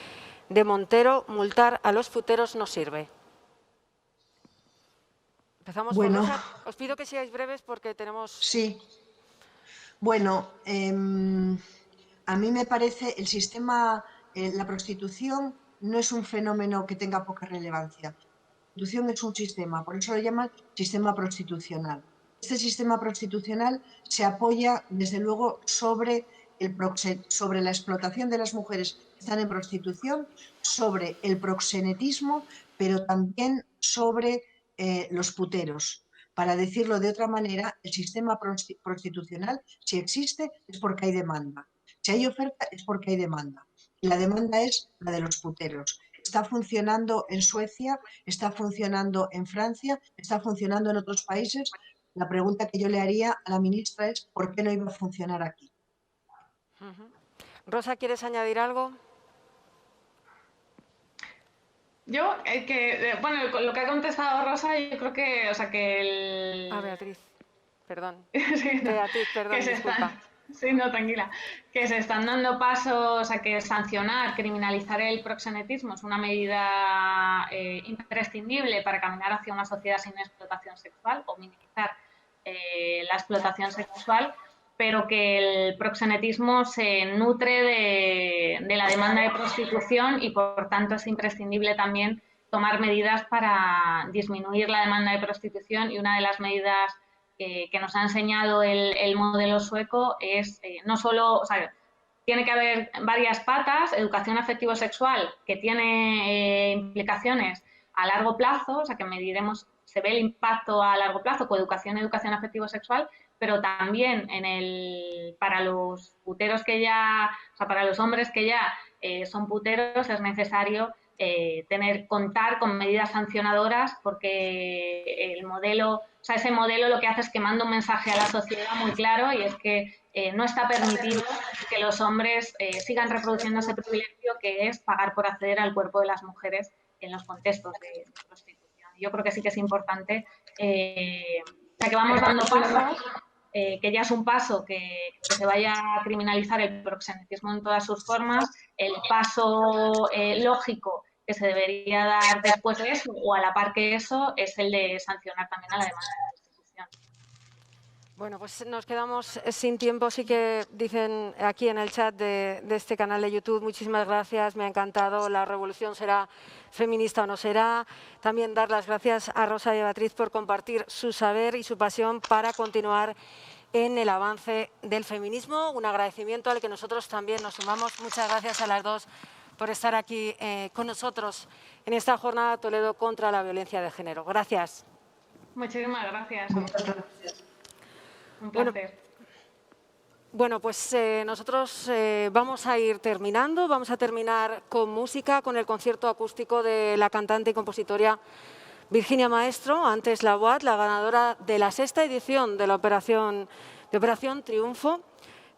de Montero? Multar a los puteros no sirve. Empezamos por Rosa. Os pido que seáis breves porque tenemos...
Sí. Bueno, a mí me parece el sistema, la prostitución no es un fenómeno que tenga poca relevancia. La prostitución es un sistema, por eso lo llaman sistema prostitucional. Este sistema prostitucional se apoya, desde luego, sobre la explotación de las mujeres que están en prostitución, sobre el proxenetismo, pero también sobre los puteros. Para decirlo de otra manera, el sistema prostitucional, si existe, es porque hay demanda. Si hay oferta, es porque hay demanda. Y la demanda es la de los puteros. Está funcionando en Suecia, está funcionando en Francia, está funcionando en otros países. La pregunta que yo le haría a la ministra es ¿por qué no iba a funcionar aquí?
Rosa, ¿quieres añadir algo?
Yo, bueno, lo que ha contestado Rosa, yo creo que, o sea, que el...
Beatriz, perdón.
Sí, no,
Beatriz, perdón, disculpa.
Sí, no, tranquila. Que se están dando pasos, o sea, que sancionar, criminalizar el proxenetismo es una medida imprescindible para caminar hacia una sociedad sin explotación sexual o minimizar la explotación sexual, pero que el proxenetismo se nutre de la demanda de prostitución y, por tanto, es imprescindible también tomar medidas para disminuir la demanda de prostitución, y una de las medidas que nos ha enseñado el modelo sueco es no solo, o sea, tiene que haber varias patas: educación afectivo-sexual, que tiene implicaciones a largo plazo, o sea, que mediremos, se ve el impacto a largo plazo, coeducación, educación afectivo-sexual, pero también para los puteros que ya, o sea, para los hombres que ya son puteros, es necesario contar con medidas sancionadoras, porque el modelo, o sea, ese modelo lo que hace es que manda un mensaje a la sociedad muy claro, y es que no está permitido que los hombres sigan reproduciendo ese privilegio que es pagar por acceder al cuerpo de las mujeres en los contextos de prostitución. Yo creo que sí que es importante, o sea, que vamos dando pasos, que ya es un paso que se vaya a criminalizar el proxenetismo en todas sus formas. El paso lógico que se debería dar después de eso, o a la par que eso, es el de sancionar también a la demanda de prostitución.
Bueno, pues nos quedamos sin tiempo. Sí que dicen aquí en el chat de este canal de YouTube: muchísimas gracias, me ha encantado, la revolución será feminista o no será. También dar las gracias a Rosa y a Beatriz por compartir su saber y su pasión para continuar en el avance del feminismo. Un agradecimiento al que nosotros también nos sumamos. Muchas gracias a las dos por estar aquí con nosotros en esta jornada Toledo contra la violencia de género. Gracias.
Muchísimas gracias.
Muchas gracias.
Un placer.
Bueno, pues nosotros vamos a ir terminando. Vamos a terminar con música, con el concierto acústico de la cantante y compositora Virginia Maestro, antes la UAT, la ganadora de la 6ª edición de la Operación Triunfo,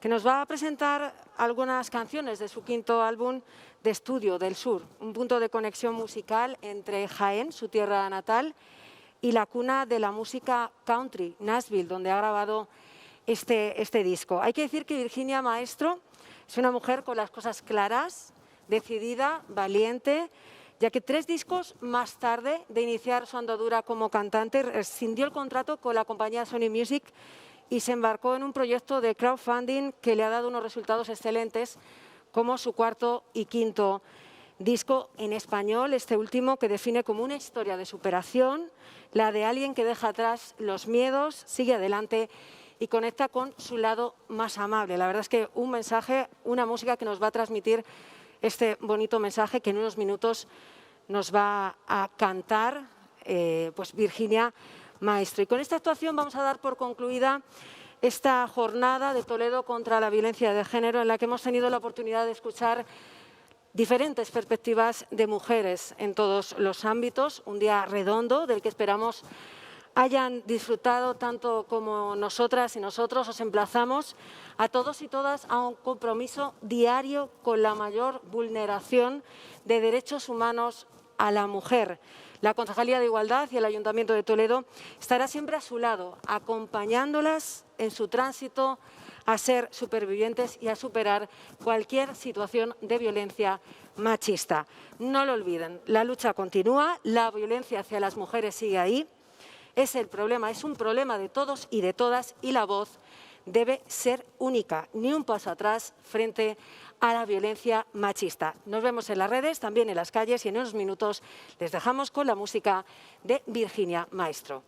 que nos va a presentar algunas canciones de su 5º álbum de estudio, Del Sur, un punto de conexión musical entre Jaén, su tierra natal, y la cuna de la música country, Nashville, donde ha grabado este disco. Hay que decir que Virginia Maestro es una mujer con las cosas claras, decidida, valiente, ya que 3 discos más tarde de iniciar su andadura como cantante rescindió el contrato con la compañía Sony Music y se embarcó en un proyecto de crowdfunding que le ha dado unos resultados excelentes, como su 4º y 5º disco en español, este último que define como una historia de superación, la de alguien que deja atrás los miedos, sigue adelante y conecta con su lado más amable. La verdad es que un mensaje, una música que nos va a transmitir este bonito mensaje que en unos minutos nos va a cantar pues Virginia Maestro. Y con esta actuación vamos a dar por concluida esta jornada de Toledo contra la violencia de género, en la que hemos tenido la oportunidad de escuchar diferentes perspectivas de mujeres en todos los ámbitos. Un día redondo del que esperamos hayan disfrutado tanto como nosotras y nosotros. Os emplazamos a todos y todas a un compromiso diario con la mayor vulneración de derechos humanos a la mujer. La Concejalía de Igualdad y el Ayuntamiento de Toledo estará siempre a su lado, acompañándolas en su tránsito a ser supervivientes y a superar cualquier situación de violencia machista. No lo olviden, la lucha continúa, la violencia hacia las mujeres sigue ahí. Es un problema de todos y de todas, y la voz debe ser única, ni un paso atrás frente a la violencia machista. Nos vemos en las redes, también en las calles, y en unos minutos les dejamos con la música de Virginia Maestro.